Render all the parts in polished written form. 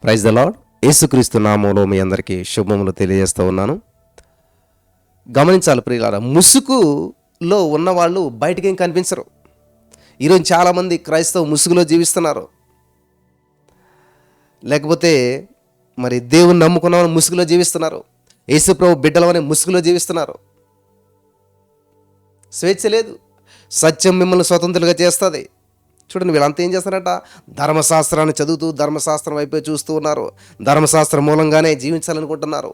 Praise the lord. యేసుక్రీస్తు నామములో మీ అందరికీ శుభములు తెలియజేస్తూ ఉన్నాను. గమనించాలి ప్రియులారా, ముసుగులో ఉన్నవాళ్ళు బయటికి ఏం కనిపించరు. ఈరోజు చాలామంది క్రైస్తవ ముసుగులో జీవిస్తున్నారు. లేకపోతే మరి దేవుని నమ్ముకున్న వాళ్ళు ముసుగులో జీవిస్తున్నారు. యేసుప్రభు బిడ్డలవనే ముసుగులో జీవిస్తున్నారు. స్వేచ్ఛ లేదు. సత్యం మిమ్మల్ని స్వతంత్రులుగా చేస్తుంది. చూడండి, వీళ్ళంతా ఏం చేస్తారంట, ధర్మశాస్త్రాన్ని చదువుతూ ధర్మశాస్త్రం వైపే చూస్తూ ఉన్నారు. ధర్మశాస్త్రం మూలంగానే జీవించాలనుకుంటున్నారు.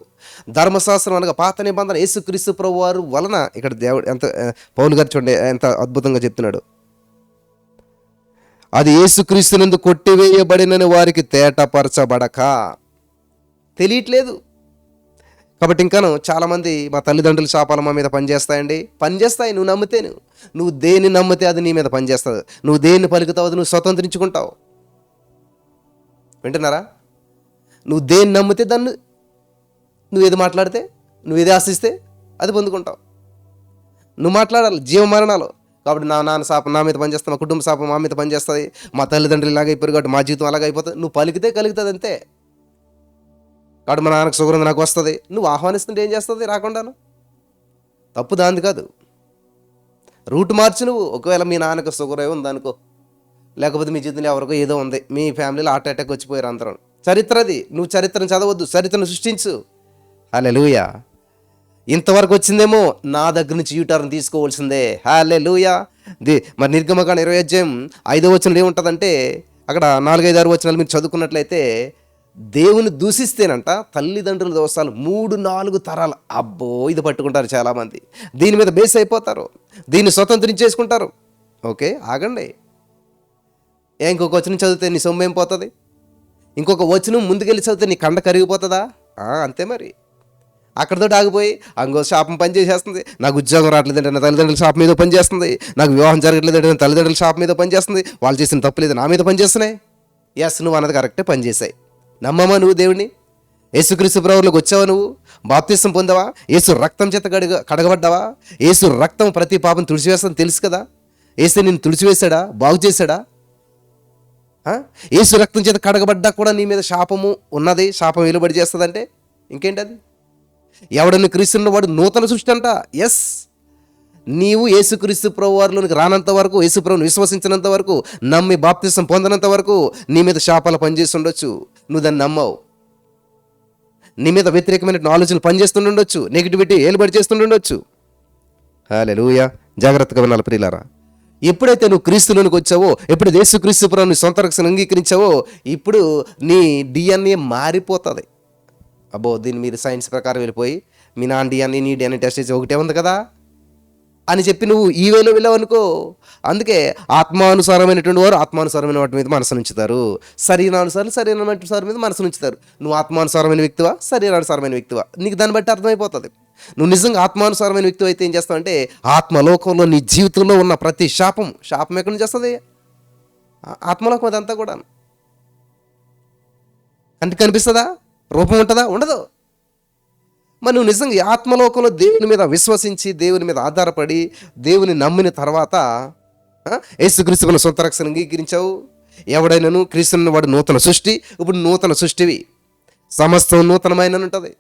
ధర్మశాస్త్రం అనగా పాత నిబంధన యేసుక్రీస్తు ప్రభు వారు వలన, ఇక్కడ దేవుడు ఎంత పౌలు గారు చూడండి ఎంత అద్భుతంగా చెప్తున్నాడు. అది యేసుక్రీస్తునందు కొట్టివేయబడినని వారికి తేటపరచబడక తెలియట్లేదు. కాబట్టి ఇంకాను చాలామంది మా తల్లిదండ్రుల శాపాలు మా మీద పనిచేస్తాయండి. పనిచేస్తాయి, నువ్వు నమ్మితేను. నువ్వు దేన్ని నమ్మితే అది నీ మీద పనిచేస్తుంది. నువ్వు దేన్ని పలుకుతావు అది నువ్వు స్వతంత్రించుకుంటావు. వింటున్నారా? నువ్వు దేన్ని నమ్మితే దాన్ని, నువ్వు ఏది మాట్లాడితే, నువ్వు ఏది ఆశిస్తే అది పొందుకుంటావు. నువ్వు మాట్లాడాలి జీవమరణాలు. కాబట్టి నా నాన్న శాపం నా మీద పనిచేస్తుంది, మా కుటుంబ శాపం మా మీద పనిచేస్తుంది, మా తల్లిదండ్రులు ఇలాగ అయిపోయారు కాబట్టి మా జీవితం అలాగ అయిపోతుంది. నువ్వు పలికితే కలుగుతుంది అంతే. కాబట్టి మా నాన్నకు షుగర్ ఉంది నాకు వస్తుంది, నువ్వు ఆహ్వానిస్తుంటే ఏం చేస్తుంది రాకుండాను? తప్పు దాంది కాదు. రూట్ మార్చి నువ్వు, ఒకవేళ మీ నాన్నకు షుగర్ ఉంది అనుకో, లేకపోతే మీ జీవితంలో ఎవరికో ఏదో ఉంది, మీ ఫ్యామిలీలో హార్ట్ అటాక్ వచ్చిపోయారు అందరం, చరిత్ర అది. నువ్వు చరిత్రను చదవద్దు, చరిత్రను సృష్టించు. హల్లెలూయా. ఇంతవరకు వచ్చిందేమో, నా దగ్గర నుంచి యూటర్న్ తీసుకోవాల్సిందే. హల్లెలూయా. మరి నిర్గమకాండ 20 వచనంలో ఏముంటుందంటే, అక్కడ 4-5-6 వచనాలు మీరు చదువుకున్నట్లయితే, దేవుని దూషిస్తేనంట తల్లిదండ్రుల దోషాలు 3-4 తరాలు. అబ్బో, ఇది పట్టుకుంటారు చాలామంది. దీని మీద బేస్ అయిపోతారు, దీన్ని స్వతంత్రించేసుకుంటారు. ఓకే, ఆగండి. ఇంకొక వచనం చదివితే నీ సొమ్మేం పోతుంది? ఇంకొక వచనం ముందుకెళ్ళి చదివితే నీ కండ కరిగిపోతుందా? అంతే మరి. అక్కడితో ఆగిపోయి అంగో శాపం పనిచేసేస్తుంది, నాకు ఉద్యోగం రావట్లేదంటే నా తల్లిదండ్రుల శాపం మీద పనిచేస్తుంది, నాకు వివాహం జరగట్లేదంటే నా తల్లిదండ్రుల శాపం మీద పనిచేస్తుంది, వాళ్ళు చేసిన తప్పు లేదు నా మీద పనిచేస్తున్నాయి. ఎస్, నువ్వు అన్నది కరెక్టే, పనిచేసాయి. నమ్మమా నువ్వు దేవుడిని? యేసుక్రీస్తు ప్రభువులోకి వచ్చావా? నువ్వు బాప్తిసం పొందావా? యేసు రక్తం చేత కడగబడ్డావా? యేసు రక్తం ప్రతి పాపం తుడిచివేస్తుందని తెలుసు కదా. యేసు నిన్ను తుడిచివేశాడా? బాగు చేశాడా? యేసు రక్తం చేత కడగబడ్డా కూడా నీ మీద శాపము ఉన్నది, శాపం వెలుబడి చేస్తుందంటే ఇంకేంటది? ఎవడನ್ನು క్రీస్తున్న వాడు నూతన సృష్టి అంట. ఎస్, నీవు యేసుక్రీస్తు ప్రభు వారిలోనికి రానంత వరకు, యేసు ప్రభువుని విశ్వసించినంత వరకు, నమ్మి బాప్తిసం పొందనంత వరకు నీ మీద శాపాలు పనిచేసి ఉండొచ్చు. నువ్వు దాన్ని నమ్మవు. నీ మీద వ్యతిరేకమైన ఆలోచనలు పనిచేస్తుండొచ్చు, నెగిటివిటీ ఏలుబడి చేస్తుండొచ్చు. హల్లెలూయా. జాగ్రత్తగా వినాలి ప్రియులారా. ఎప్పుడైతే నువ్వు క్రీస్తులోనికి వచ్చావో, ఎప్పుడైతే యేసుక్రీస్తు ప్రభువుని సొంత రక్షణ అంగీకరించావో, ఇప్పుడు నీ డిఎన్ఏ మారిపోతుంది. అబ్బో, దీన్ని మీరు సైన్స్ ప్రకారం వెళ్ళిపోయి మీ నాన్న డిఎన్ఏ నీ డిఎన్ఏ టెస్ట్ చేసి ఒకటే ఉంది కదా అని చెప్పి నువ్వు ఈ వేలో వెళ్ళావనుకో. అందుకే ఆత్మానుసారమైనటువంటి వారు ఆత్మానుసారమైన వాటి మీద మనసు ఉంచుతారు, శరీరానుసారం మీద మనసు ఉంచుతారు. నువ్వు ఆత్మానుసారమైన వ్యక్తివా, శరీరానుసారమైన వ్యక్తివా, నీకు దాన్ని బట్టి అర్థమైపోతుంది. నువ్వు నిజంగా ఆత్మానుసారమైన వ్యక్తి అయితే ఏం చేస్తావంటే, ఆత్మలోకంలో నీ జీవితంలో ఉన్న ప్రతి శాపం ఎక్కడి నుంచి వస్తుంది? ఆత్మలోకం అదంతా కూడా. అంటే కనిపిస్తుందా? రూపం ఉంటుందా? ఉండదు. మరి నువ్వు నిజంగా ఆత్మలోకంలో దేవుని మీద విశ్వసించి, దేవుని మీద ఆధారపడి, దేవుని నమ్మిన తర్వాత యేసుక్రీస్తును సొంత రక్షణ అంగీకరించావు. ఎవడైనాను క్రీస్తున్న వాడు నూతన సృష్టి. ఇప్పుడు నూతన సృష్టివి, సమస్తం నూతనమైన ఉంటుంది.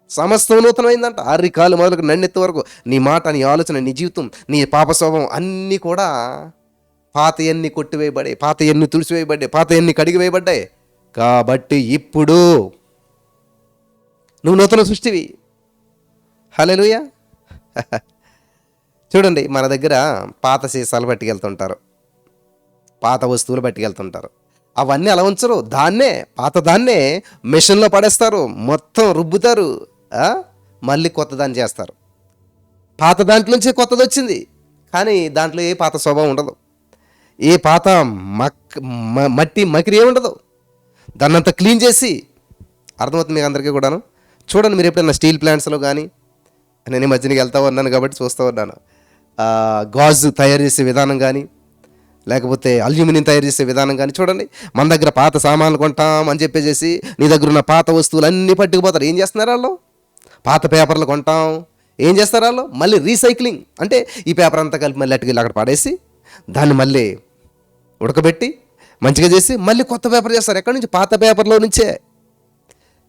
సమస్తం నూతనమైందంట. ఆరికాలు మొదలకు నన్నెత్తి వరకు నీ మాట, నీ ఆలోచన, నీ జీవితం, నీ పాప స్వభావం అన్నీ కూడా పాతయన్ని కొట్టివేయబడ్డాయి, పాతయన్ని తుడిచివేయబడ్డాయి, పాతయన్ని కడిగివేయబడ్డాయి. కాబట్టి ఇప్పుడు నువ్వు నూతన సృష్టివి. హల్లెలూయా. చూడండి, మన దగ్గర పాత సీసాలు పట్టుకెళ్తుంటారు, పాత వస్తువులు పట్టుకెళ్తుంటారు. అవన్నీ అలా ఉంచరు, దాన్నే మెషిన్లో పడేస్తారు, మొత్తం రుబ్బుతారు, మళ్ళీ కొత్త దాన్ని చేస్తారు. పాత దాంట్లోంచి కొత్తది వచ్చింది, కానీ దాంట్లో ఏ పాత స్వభావం ఉండదు, ఏ పాత మట్టి మకిరి ఏ ఉండదు. దాన్నంతా క్లీన్ చేసి, అర్థమవుతుంది మీకు అందరికీ కూడాను. చూడండి, మీరు ఎప్పుడైనా స్టీల్ ప్లాంట్స్లో కానీ, నేను ఈ మధ్యనకి వెళ్తా ఉన్నాను కాబట్టి చూస్తూ ఉన్నాను, గాజు తయారు చేసే విధానం కానీ, లేకపోతే అల్యూమినియం తయారు చేసే విధానం కానీ చూడండి. మన దగ్గర పాత సామాన్లు కొంటాం అని చెప్పేసి నీ దగ్గర ఉన్న పాత వస్తువులు అన్నీ పట్టుకుపోతారు. ఏం చేస్తున్నారు వాళ్ళు? పాత పేపర్లు కొంటాం, ఏం చేస్తారు వాళ్ళు? మళ్ళీ రీసైక్లింగ్ అంటే ఈ పేపర్ అంతా కలిపి మళ్ళీ అటుకెళ్ళి అక్కడ పడేసి, దాన్ని మళ్ళీ ఉడకబెట్టి మంచిగా చేసి మళ్ళీ కొత్త పేపర్ చేస్తారు. ఎక్కడి నుంచి? పాత పేపర్లో నుంచే.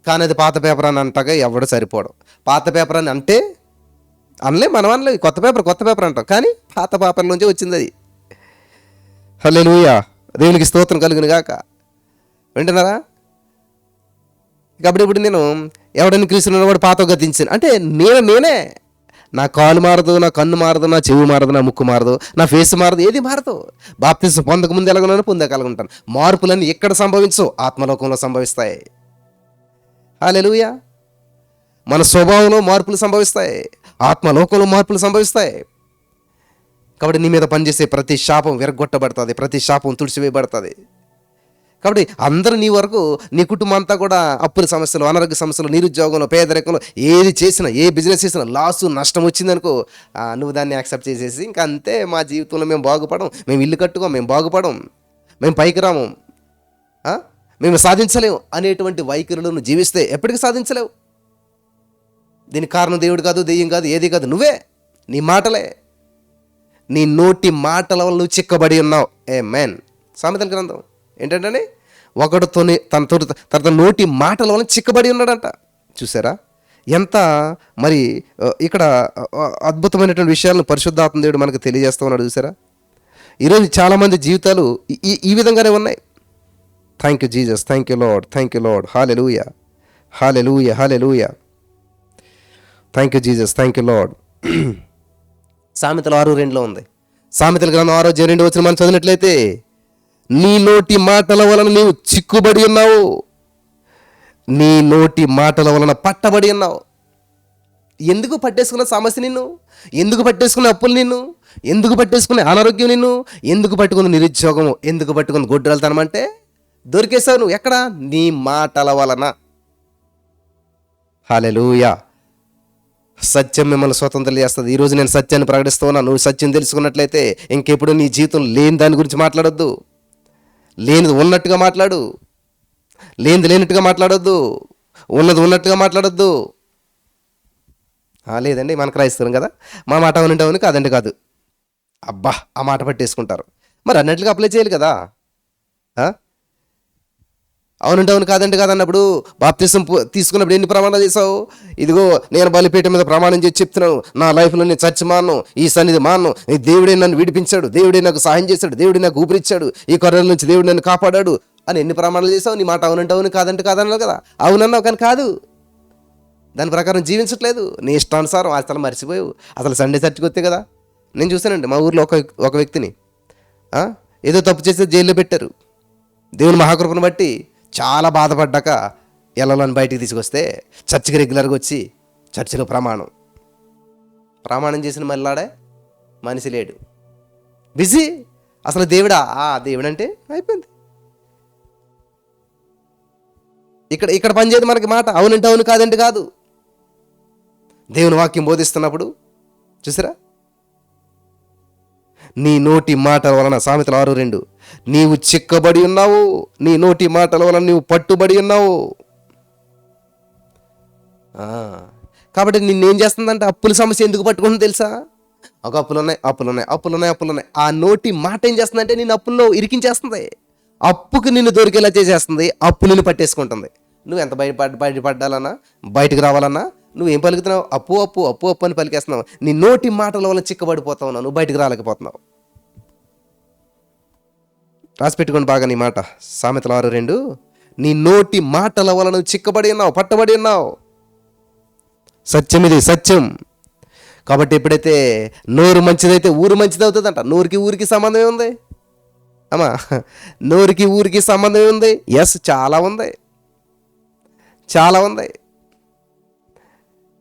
కానీ అది పాత పేపర్ అని అంటగా ఎవడు సరిపోవడం. పాత పేపర్ అని అంటే అనలే, మనం అనలే, కొత్త పేపర్ అంటాం. కానీ పాత పేపర్ నుంచే వచ్చింది అది. హల్లెలూయా, దేవునికి స్తోత్రం కలుగును గాక. వింటున్నారా? కాబట్టి ఇప్పుడు నేను ఎవడని క్రీస్తున్న వాడు పాత గతించాను అంటే నేనే. నా కాలు మారదు, నా కన్ను మారదు, నా చెవి మారదు, నా ముక్కు మారదు, నా ఫేస్ మారదు, ఏది మారదు. బాప్తిసం పొందకముందు ఎలాగున్నాను పొందగలుగుంటాను. మార్పులన్నీ ఎక్కడ సంభవించవు? ఆత్మలోకంలో సంభవిస్తాయి. హల్లెలూయా. మన స్వభావంలో మార్పులు సంభవిస్తాయి, ఆత్మలోకంలో మార్పులు సంభవిస్తాయి. కాబట్టి నీ మీద పనిచేసే ప్రతి శాపం విరగొట్టబడుతుంది, ప్రతి శాపం తుడిచివేయబడుతుంది. కాబట్టి అందరూ నీ వరకు, నీ కుటుంబం అంతా కూడా అప్పుల సమస్యలు, అనారోగ్య సమస్యలు, నిరుద్యోగంలో, పేదరికంలో ఏది చేసినా, ఏ బిజినెస్ చేసినా లాసు, నష్టం వచ్చిందనుకో, నువ్వు దాన్ని యాక్సెప్ట్ చేసేసి ఇంకా అంతే, మా జీవితంలో మేము బాగుపడం, మేము ఇల్లు కట్టుకోం, మేము బాగుపడం, మేము పైకి రాము, మేము సాధించలేము అనేటువంటి వైఖరులు నువ్వు జీవిస్తే ఎప్పటికీ సాధించలేవు. దీనికి కారణం దేవుడు కాదు, దెయ్యం కాదు, ఏది కాదు, నువ్వే. నీ మాటలే, నీ నోటి మాటల వల్ల నువ్వు చిక్కబడి ఉన్నావు. ఆమేన్. సామెతల గ్రంథం ఏంటంటే ఒకటితోనే తన నోటి మాటల వల్ల చిక్కబడి ఉన్నాడంట. చూసారా ఎంత మరి ఇక్కడ అద్భుతమైనటువంటి విషయాలను పరిశుద్ధాత్మ దేవుడు మనకు తెలియజేస్తూ ఉన్నాడు. చూసారా, ఈరోజు చాలామంది జీవితాలు ఈ విధంగానే ఉన్నాయి. Thank you Jesus, thank you Lord, thank you Lord. Hallelujah, hallelujah, hallelujah. Thank you Jesus, thank you lord. సామెతలు 6:2 ఉంది. సామెతల గ్రంథం 6:2 మనం చదివినట్లయితే, నీ నోటి మాటల వలన నీవు చిక్కుబడి ఉన్నావు, నీ నోటి మాటల వలన పట్టబడి ఉన్నావు. ఎందుకు పట్టేసుకున్న సమస్య నిన్ను? ఎందుకు పట్టేసుకున్న అప్పులు నిన్ను? ఎందుకు పట్టేసుకున్న అనారోగ్యం నిన్ను? ఎందుకు పట్టుకున్న నిరుద్యోగము? ఎందుకు పట్టుకున్న గొడ్రాలతనం? అంటే దొరికేసావు నువ్వు. ఎక్కడ? నీ మాటల వలన. హల్లెలూయా. సత్యం మిమ్మల్ని స్వతంత్రం చేస్తుంది. ఈరోజు నేను సత్యాన్ని ప్రకటిస్తూ ఉన్నా. నువ్వు సత్యం తెలుసుకున్నట్లయితే ఇంకెప్పుడు నీ జీవితం లేని దాని గురించి మాట్లాడొద్దు. లేనిది ఉన్నట్టుగా మాట్లాడు, లేనిది లేనట్టుగా మాట్లాడొద్దు, ఉన్నది ఉన్నట్టుగా మాట్లాడొద్దు. లేదండి మన క్రైస్తవం కదా, మా మాట అవునంటే కాదండి కాదు. అబ్బా, ఆ మాట పట్టేసుకుంటారు. మరి అన్నట్లుగా అప్లై చేయాలి కదా. అవునంటే అవును, కాదంటే కాదన్నప్పుడు బాప్తిసం తీసుకున్నప్పుడు ఎన్ని ప్రమాణాలు చేసావు? ఇదిగో నేను బలిపీఠం మీద ప్రమాణం చేసి చెప్తున్నాను, నా లైఫ్లో నేను చర్చ్ మాను, ఈ సన్నిధి మాను, దేవుడే నన్ను విడిపించాడు, దేవుడే నాకు సహాయం చేశాడు, దేవుడే నాకు ఊపిరిచ్చాడు, ఈ కొర్రల నుంచి దేవుడు నన్ను కాపాడాడు అని ఎన్ని ప్రమాణాలు చేసావు? నీ మాట అవునంటే అవును, కాదంటే కాదన్నావు కదా. అవునన్నావు కానీ కాదు, దాని ప్రకారం జీవించట్లేదు, నీ ఇష్టానుసారం అసలు మర్చిపోయావు. అసలు సండే చర్చికి వస్తే కదా. నేను చూశానండి మా ఊర్లో ఒక వ్యక్తిని ఏదో తప్పు చేస్తే జైల్లో పెట్టారు. దేవుని మహాకృపను బట్టి చాలా బాధపడ్డాక ఎల్లలని బయటికి తీసుకొస్తే చర్చికి రెగ్యులర్గా వచ్చి చర్చిలో ప్రమాణం చేసిన మళ్ళాడే మనిషి లేడు, బిజీ. అసలు దేవుడా? దేవుడు అంటే అయిపోయింది. ఇక్కడ పనిచేయదు మనకి మాట అవునంటే అవును, కాదంటే కాదు. దేవుని వాక్యం బోధిస్తున్నప్పుడు చూసారా, నీ నోటి మాటల వలన, సామెతలు 6:2, నీవు చిక్కబడి ఉన్నావు, నీ నోటి మాటల వలన నీవు పట్టుబడి ఉన్నావు. కాబట్టి నిన్నేం చేస్తుందంటే అప్పుల సమస్య ఎందుకు పట్టుకుంటుంది తెలుసా? ఒక అప్పులున్నాయి. ఆ నోటి మాట ఏం చేస్తుందంటే నిన్ను అప్పుల్లో ఇరికించేస్తుంది, అప్పుకి నిన్ను దొరికేలా చేసేస్తుంది, అప్పు నిన్ను పట్టేసుకుంటుంది. నువ్వు ఎంత బయటపడ్డాలన్నా, బయటకు రావాలన్నా నువ్వేం పలుకుతున్నావు? అప్పు అని పలికేస్తున్నావు. నీ నోటి మాటల వల్ల చిక్కబడిపోతావు, నువ్వు బయటకు రాలేకపోతున్నావు. రాసి పెట్టుకోండి బాగా నీ మాట. సామెతలు 6:2, నీ నోటి మాటల వల్ల నువ్వు చిక్కబడి ఉన్నావు, పట్టబడి ఉన్నావు. సత్యం ఇది, సత్యం. కాబట్టి ఎప్పుడైతే నోరు మంచిదైతే ఊరు మంచిది అవుతుందంట. నోరుకి ఊరికి సంబంధం ఏముంది అమ్మా? నోరుకి ఊరికి సంబంధం ఏముంది? ఎస్, చాలా ఉంది.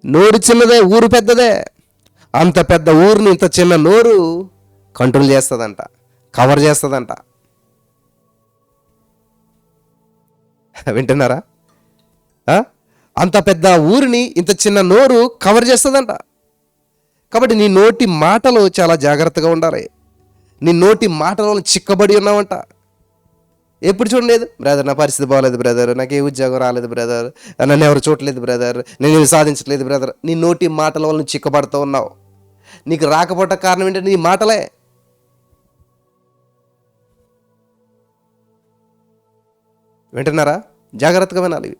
నోరు చిన్నదే, ఊరు పెద్దదే. అంత పెద్ద ఊరిని ఇంత చిన్న నోరు కంట్రోల్ చేస్తుందంట, కవర్ చేస్తుందంట. వింటున్నారా? అంత పెద్ద ఊరిని ఇంత చిన్న నోరు కవర్ చేస్తుందంట. కాబట్టి నీ నోటి మాటలు చాలా జాగ్రత్తగా ఉండాలి. నీ నోటి మాటలలో చిక్కబడి ఉన్నావంట. ఎప్పుడు చూడలేదు, బ్రదర్ నా పరిస్థితి బాగలేదు బ్రదర్, నాకు ఏ ఉద్యోగం రాలేదు బ్రదర్, నన్ను ఎవరు చూడలేదు బ్రదర్, నేను సాధించట్లేదు బ్రదర్. నీ నోటి మాటల వల్ల నువ్వు చిక్కబడుతూ ఉన్నావు. నీకు రాకపోవట కారణం ఏంటంటే నీ మాటలే. వింటున్నారా? జాగ్రత్తగా వినాలి.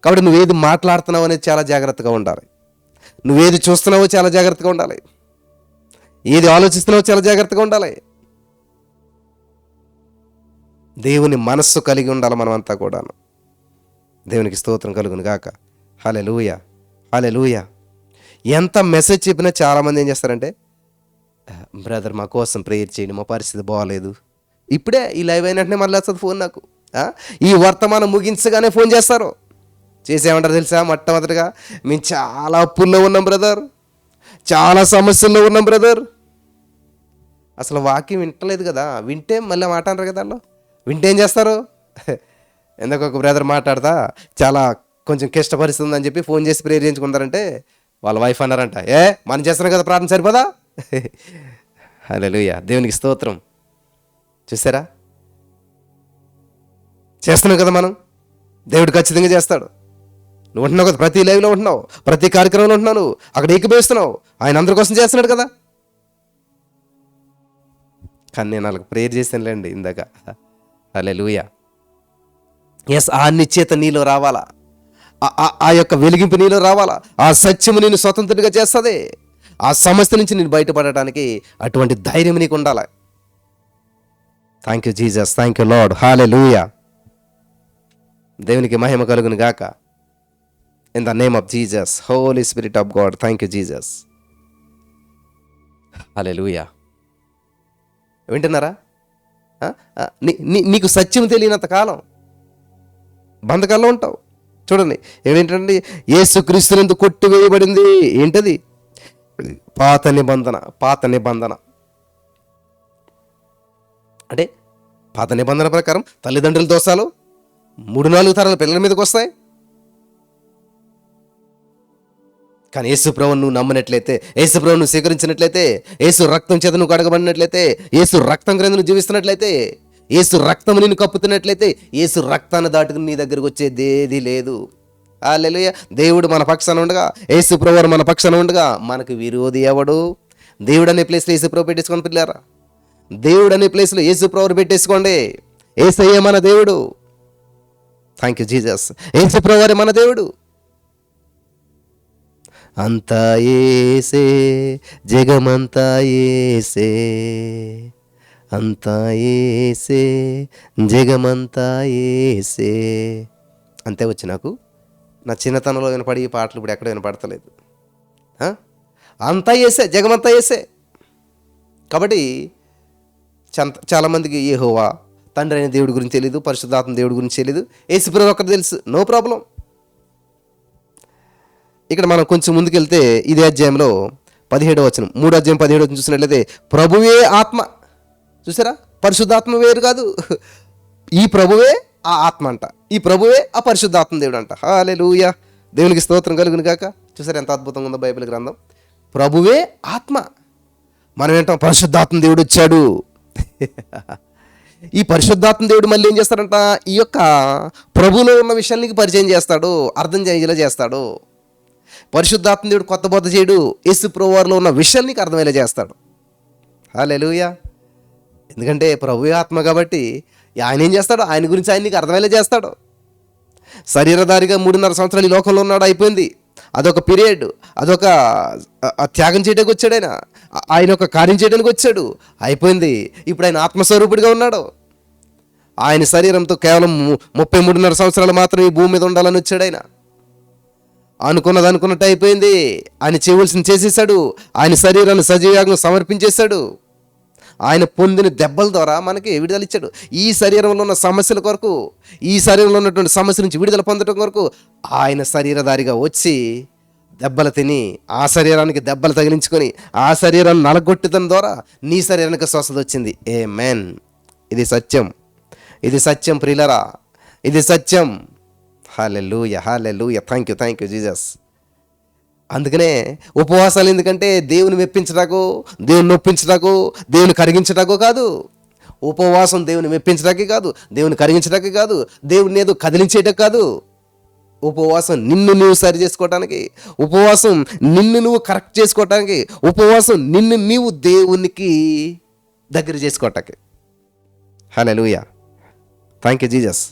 కాబట్టి నువ్వేది మాట్లాడుతున్నావు అనేది చాలా జాగ్రత్తగా ఉండాలి. నువ్వేది చూస్తున్నావో చాలా జాగ్రత్తగా ఉండాలి. ఏది ఆలోచిస్తున్నావో చాలా జాగ్రత్తగా ఉండాలి. దేవుని మనస్సు కలిగి ఉండాలి మనమంతా కూడాను. దేవునికి స్తోత్రం కలుగును గాక. హల్లెలూయా, హల్లెలూయా. ఎంత మెసేజ్ చెప్పినా చాలామంది ఏం చేస్తారంటే, బ్రదర్ మా కోసం ప్రేయర్ చేయండి, మా పరిస్థితి బాగాలేదు. ఇప్పుడే ఈ లైవ్ అయినట్టునే మళ్ళీ వస్తుంది ఫోన్ నాకు. ఈ వర్తమానం ముగించగానే ఫోన్ చేస్తారు. చేసేమంటారు తెలుసా? మొట్టమొదటిగా, మేము చాలా అప్పుల్లో ఉన్నాం బ్రదర్, చాలా సమస్యల్లో ఉన్నాం బ్రదర్. అసలు వాక్యం వింటలేదు కదా, వింటే మళ్ళీ మాట అంటారు కదా. వాళ్ళు వింటే ఏం చేస్తారు? ఎందుకు ఒక బ్రదర్ మాట్లాడతా చాలా కొంచెం క్లిష్ట పరిస్థితి ఉందని చెప్పి ఫోన్ చేసి ప్రేయర్ చేయించుకుంటారంటే వాళ్ళ వైఫ్ అన్నారంట, మనం చేస్తున్నాం కదా ప్రార్థన, సరిపోదా? హల్లెలూయా, దేవునికి స్తోత్రం. చూసారా? చేస్తున్నాం కదా మనం, దేవుడు ఖచ్చితంగా చేస్తాడు. నువ్వు ఉంటున్నావు కదా, ప్రతి లైవ్లో ఉంటున్నావు, ప్రతి కార్యక్రమంలో ఉంటున్నావు, నువ్వు అక్కడ ఏకీభవిస్తున్నావు. ఆయన అందరి కోసం చేస్తున్నాడు కదా. కానీ నేను వాళ్ళకి ప్రేయర్ చేశానులేండి ఇందాక. హల్లెలూయా. ఎస్, ఆ నిశ్చయత నీలో రావాలా, ఆ యొక్క వెలిగింపు నీలో రావాలా, ఆ సత్యము నేను స్వతంత్రంగా చేస్తుంది. ఆ సమస్య నుంచి నేను బయటపడటానికి అటువంటి ధైర్యం నీకు ఉండాలి. Thank you Jesus, thank you Lord. Hallelujah. దేవునికి మహిమ కలుగును గాక. In the name of Jesus, holy spirit of God, thank you Jesus. Hallelujah. వింటున్నారా? నీకు సత్యం తెలియనంత కాలం బంధకాల్లో ఉంటావు. చూడండి ఏంటంటే, యేసుక్రీస్తునందు కొట్టివేయబడింది ఏంటది? పాత నిబంధన. పాత నిబంధన అంటే పాత నిబంధన ప్రకారం తల్లిదండ్రుల దోషాలు 3-4 తరాల పిల్లల మీదకి వస్తాయి. కానీ యేసు ప్రభువును నువ్వు నమ్మినట్లయితే, యేసు ప్రభువును నువ్వు స్వీకరించినట్లయితే, యేసు రక్తం చేత నువ్వు కడగబడినట్లయితే, యేసు రక్తం క్రింద నువ్వు జీవిస్తున్నట్లయితే, యేసు రక్తం నిన్ను కప్పుతున్నట్లయితే, యేసు రక్తాన్ని దాటుకుని నీ దగ్గరకు వచ్చేదేది లేదు. హల్లెలూయా. దేవుడు మన పక్షాన ఉండగా, యేసు ప్రభువు మన పక్షాన ఉండగా మనకు విరోధి ఎవడు? దేవుడు అనే ప్లేస్లో యేసు ప్రభు పెట్టేసుకోండి పిల్లారా. దేవుడు అనే ప్లేస్లో యేసు ప్రభువుని పెట్టేసుకోండి. యేసయ్యే మన దేవుడు. Thank you Jesus. యేసు ప్రభువే మన దేవుడు. అంతా యేసే, జగమంతా యేసే, అంతా యేసే, జగమంతా యేసే. అంతే వచ్చి నాకు నా చిన్నతనంలో వినపడి ఈ పాటలు ఇప్పుడు ఎక్కడ వినపడతలేదు. అంతా యేసే, జగమంతా యేసే. కాబట్టి చాలామందికి యెహోవా తండ్రి అయిన దేవుడి గురించి తెలియదు, పరిశుద్ధాత్మ దేవుడి గురించి తెలియదు, యేసు ప్రభువు ఒక్కటి తెలుసు. No problem. ఇక్కడ మనం కొంచెం ముందుకెళ్తే ఇదే అధ్యాయంలో 17వ వచనం, 3వ అధ్యాయం 17వ వచనం చూసినట్లయితే, ప్రభువే ఆత్మ. చూసారా? పరిశుద్ధాత్మ వేరు కాదు, ఈ ప్రభువే ఆ ఆత్మ అంట, ఈ ప్రభువే ఆ పరిశుద్ధాత్మ దేవుడు అంట. హల్లెలూయా, దేవునికి స్తోత్రం కలుగును గాక. చూసారా ఎంత అద్భుతంగా ఉందో బైబిల్ గ్రంథం. ప్రభువే ఆత్మ. మనం ఏంటో పరిశుద్ధాత్మ దేవుడు వచ్చాడు. ఈ పరిశుద్ధాత్మ దేవుడు మళ్ళీ ఏం చేస్తాడంట? ఈ యొక్క ప్రభువులో ఉన్న విషయానికి పరిచయం చేస్తాడు, అర్థం చేయేలా చేస్తాడు. పరిశుద్ధాత్మ దేవుడు కొత్త బోధ చేయడు, యేసు ప్రభువులో ఉన్న విషయాన్ని నీకు అర్థమయ్యేలా చేస్తాడు. హల్లెలూయా. ఎందుకంటే ప్రభువే ఆత్మ కాబట్టి ఆయన ఏం చేస్తాడు? ఆయన గురించి ఆయన నీకు అర్థమయ్యేలా చేస్తాడు. శరీరధారిగా 3.5 సంవత్సరాలు ఈ లోకంలో ఉన్నాడు, అయిపోయింది. అదొక పీరియడ్, అదొక త్యాగం చేయడానికి వచ్చాడు. ఆయన ఒక కార్యం చేయడానికి వచ్చాడు, అయిపోయింది. ఇప్పుడు ఆయన ఆత్మస్వరూపుడిగా ఉన్నాడు. ఆయన శరీరంతో కేవలం 33.5 సంవత్సరాలు మాత్రం ఈ భూమి మీద ఉండాలని వచ్చాడు. ఆయన అనుకున్నది అనుకున్నట్టు అయిపోయింది. ఆయన చేయవలసింది చేసేసాడు. ఆయన శరీరాన్ని సజీవంగా సమర్పించేశాడు. ఆయన పొందిన దెబ్బల ద్వారా మనకి విడుదల ఇచ్చాడు. ఈ శరీరంలో ఉన్న సమస్యల కొరకు, ఈ శరీరంలో ఉన్నటువంటి సమస్య నుంచి విడుదల పొందడం కొరకు ఆయన శరీరధారిగా వచ్చి దెబ్బలు తిని, ఆ శరీరానికి దెబ్బలు తగిలించుకొని, ఆ శరీరాన్ని నలగొట్టడం ద్వారా నీ శరీరానికి స్వస్థత వచ్చింది. ఆమేన్. ఇది సత్యం, ఇది సత్యం ప్రియులరా, ఇది సత్యం. Hallelujah, hallelujah. Thank you Jesus. అందుకనే ఉపవాసాలు ఎందుకంటే దేవుని మెప్పించడాకో, దేవుని నొప్పించడాకో, దేవుని కరిగించడాకో కాదు. ఉపవాసం దేవుని మెప్పించడానికి కాదు, దేవుని కరిగించడానికి కాదు, దేవుని ఏదో కదిలించేయటం కాదు. ఉపవాసం నిన్ను నువ్వు సరి చేసుకోవటానికి, ఉపవాసం నిన్ను నువ్వు కరెక్ట్ చేసుకోవటానికి, ఉపవాసం నిన్ను నీవు దేవునికి దగ్గర చేసుకోవటానికి. హల్లెలూయా. Thank you Jesus.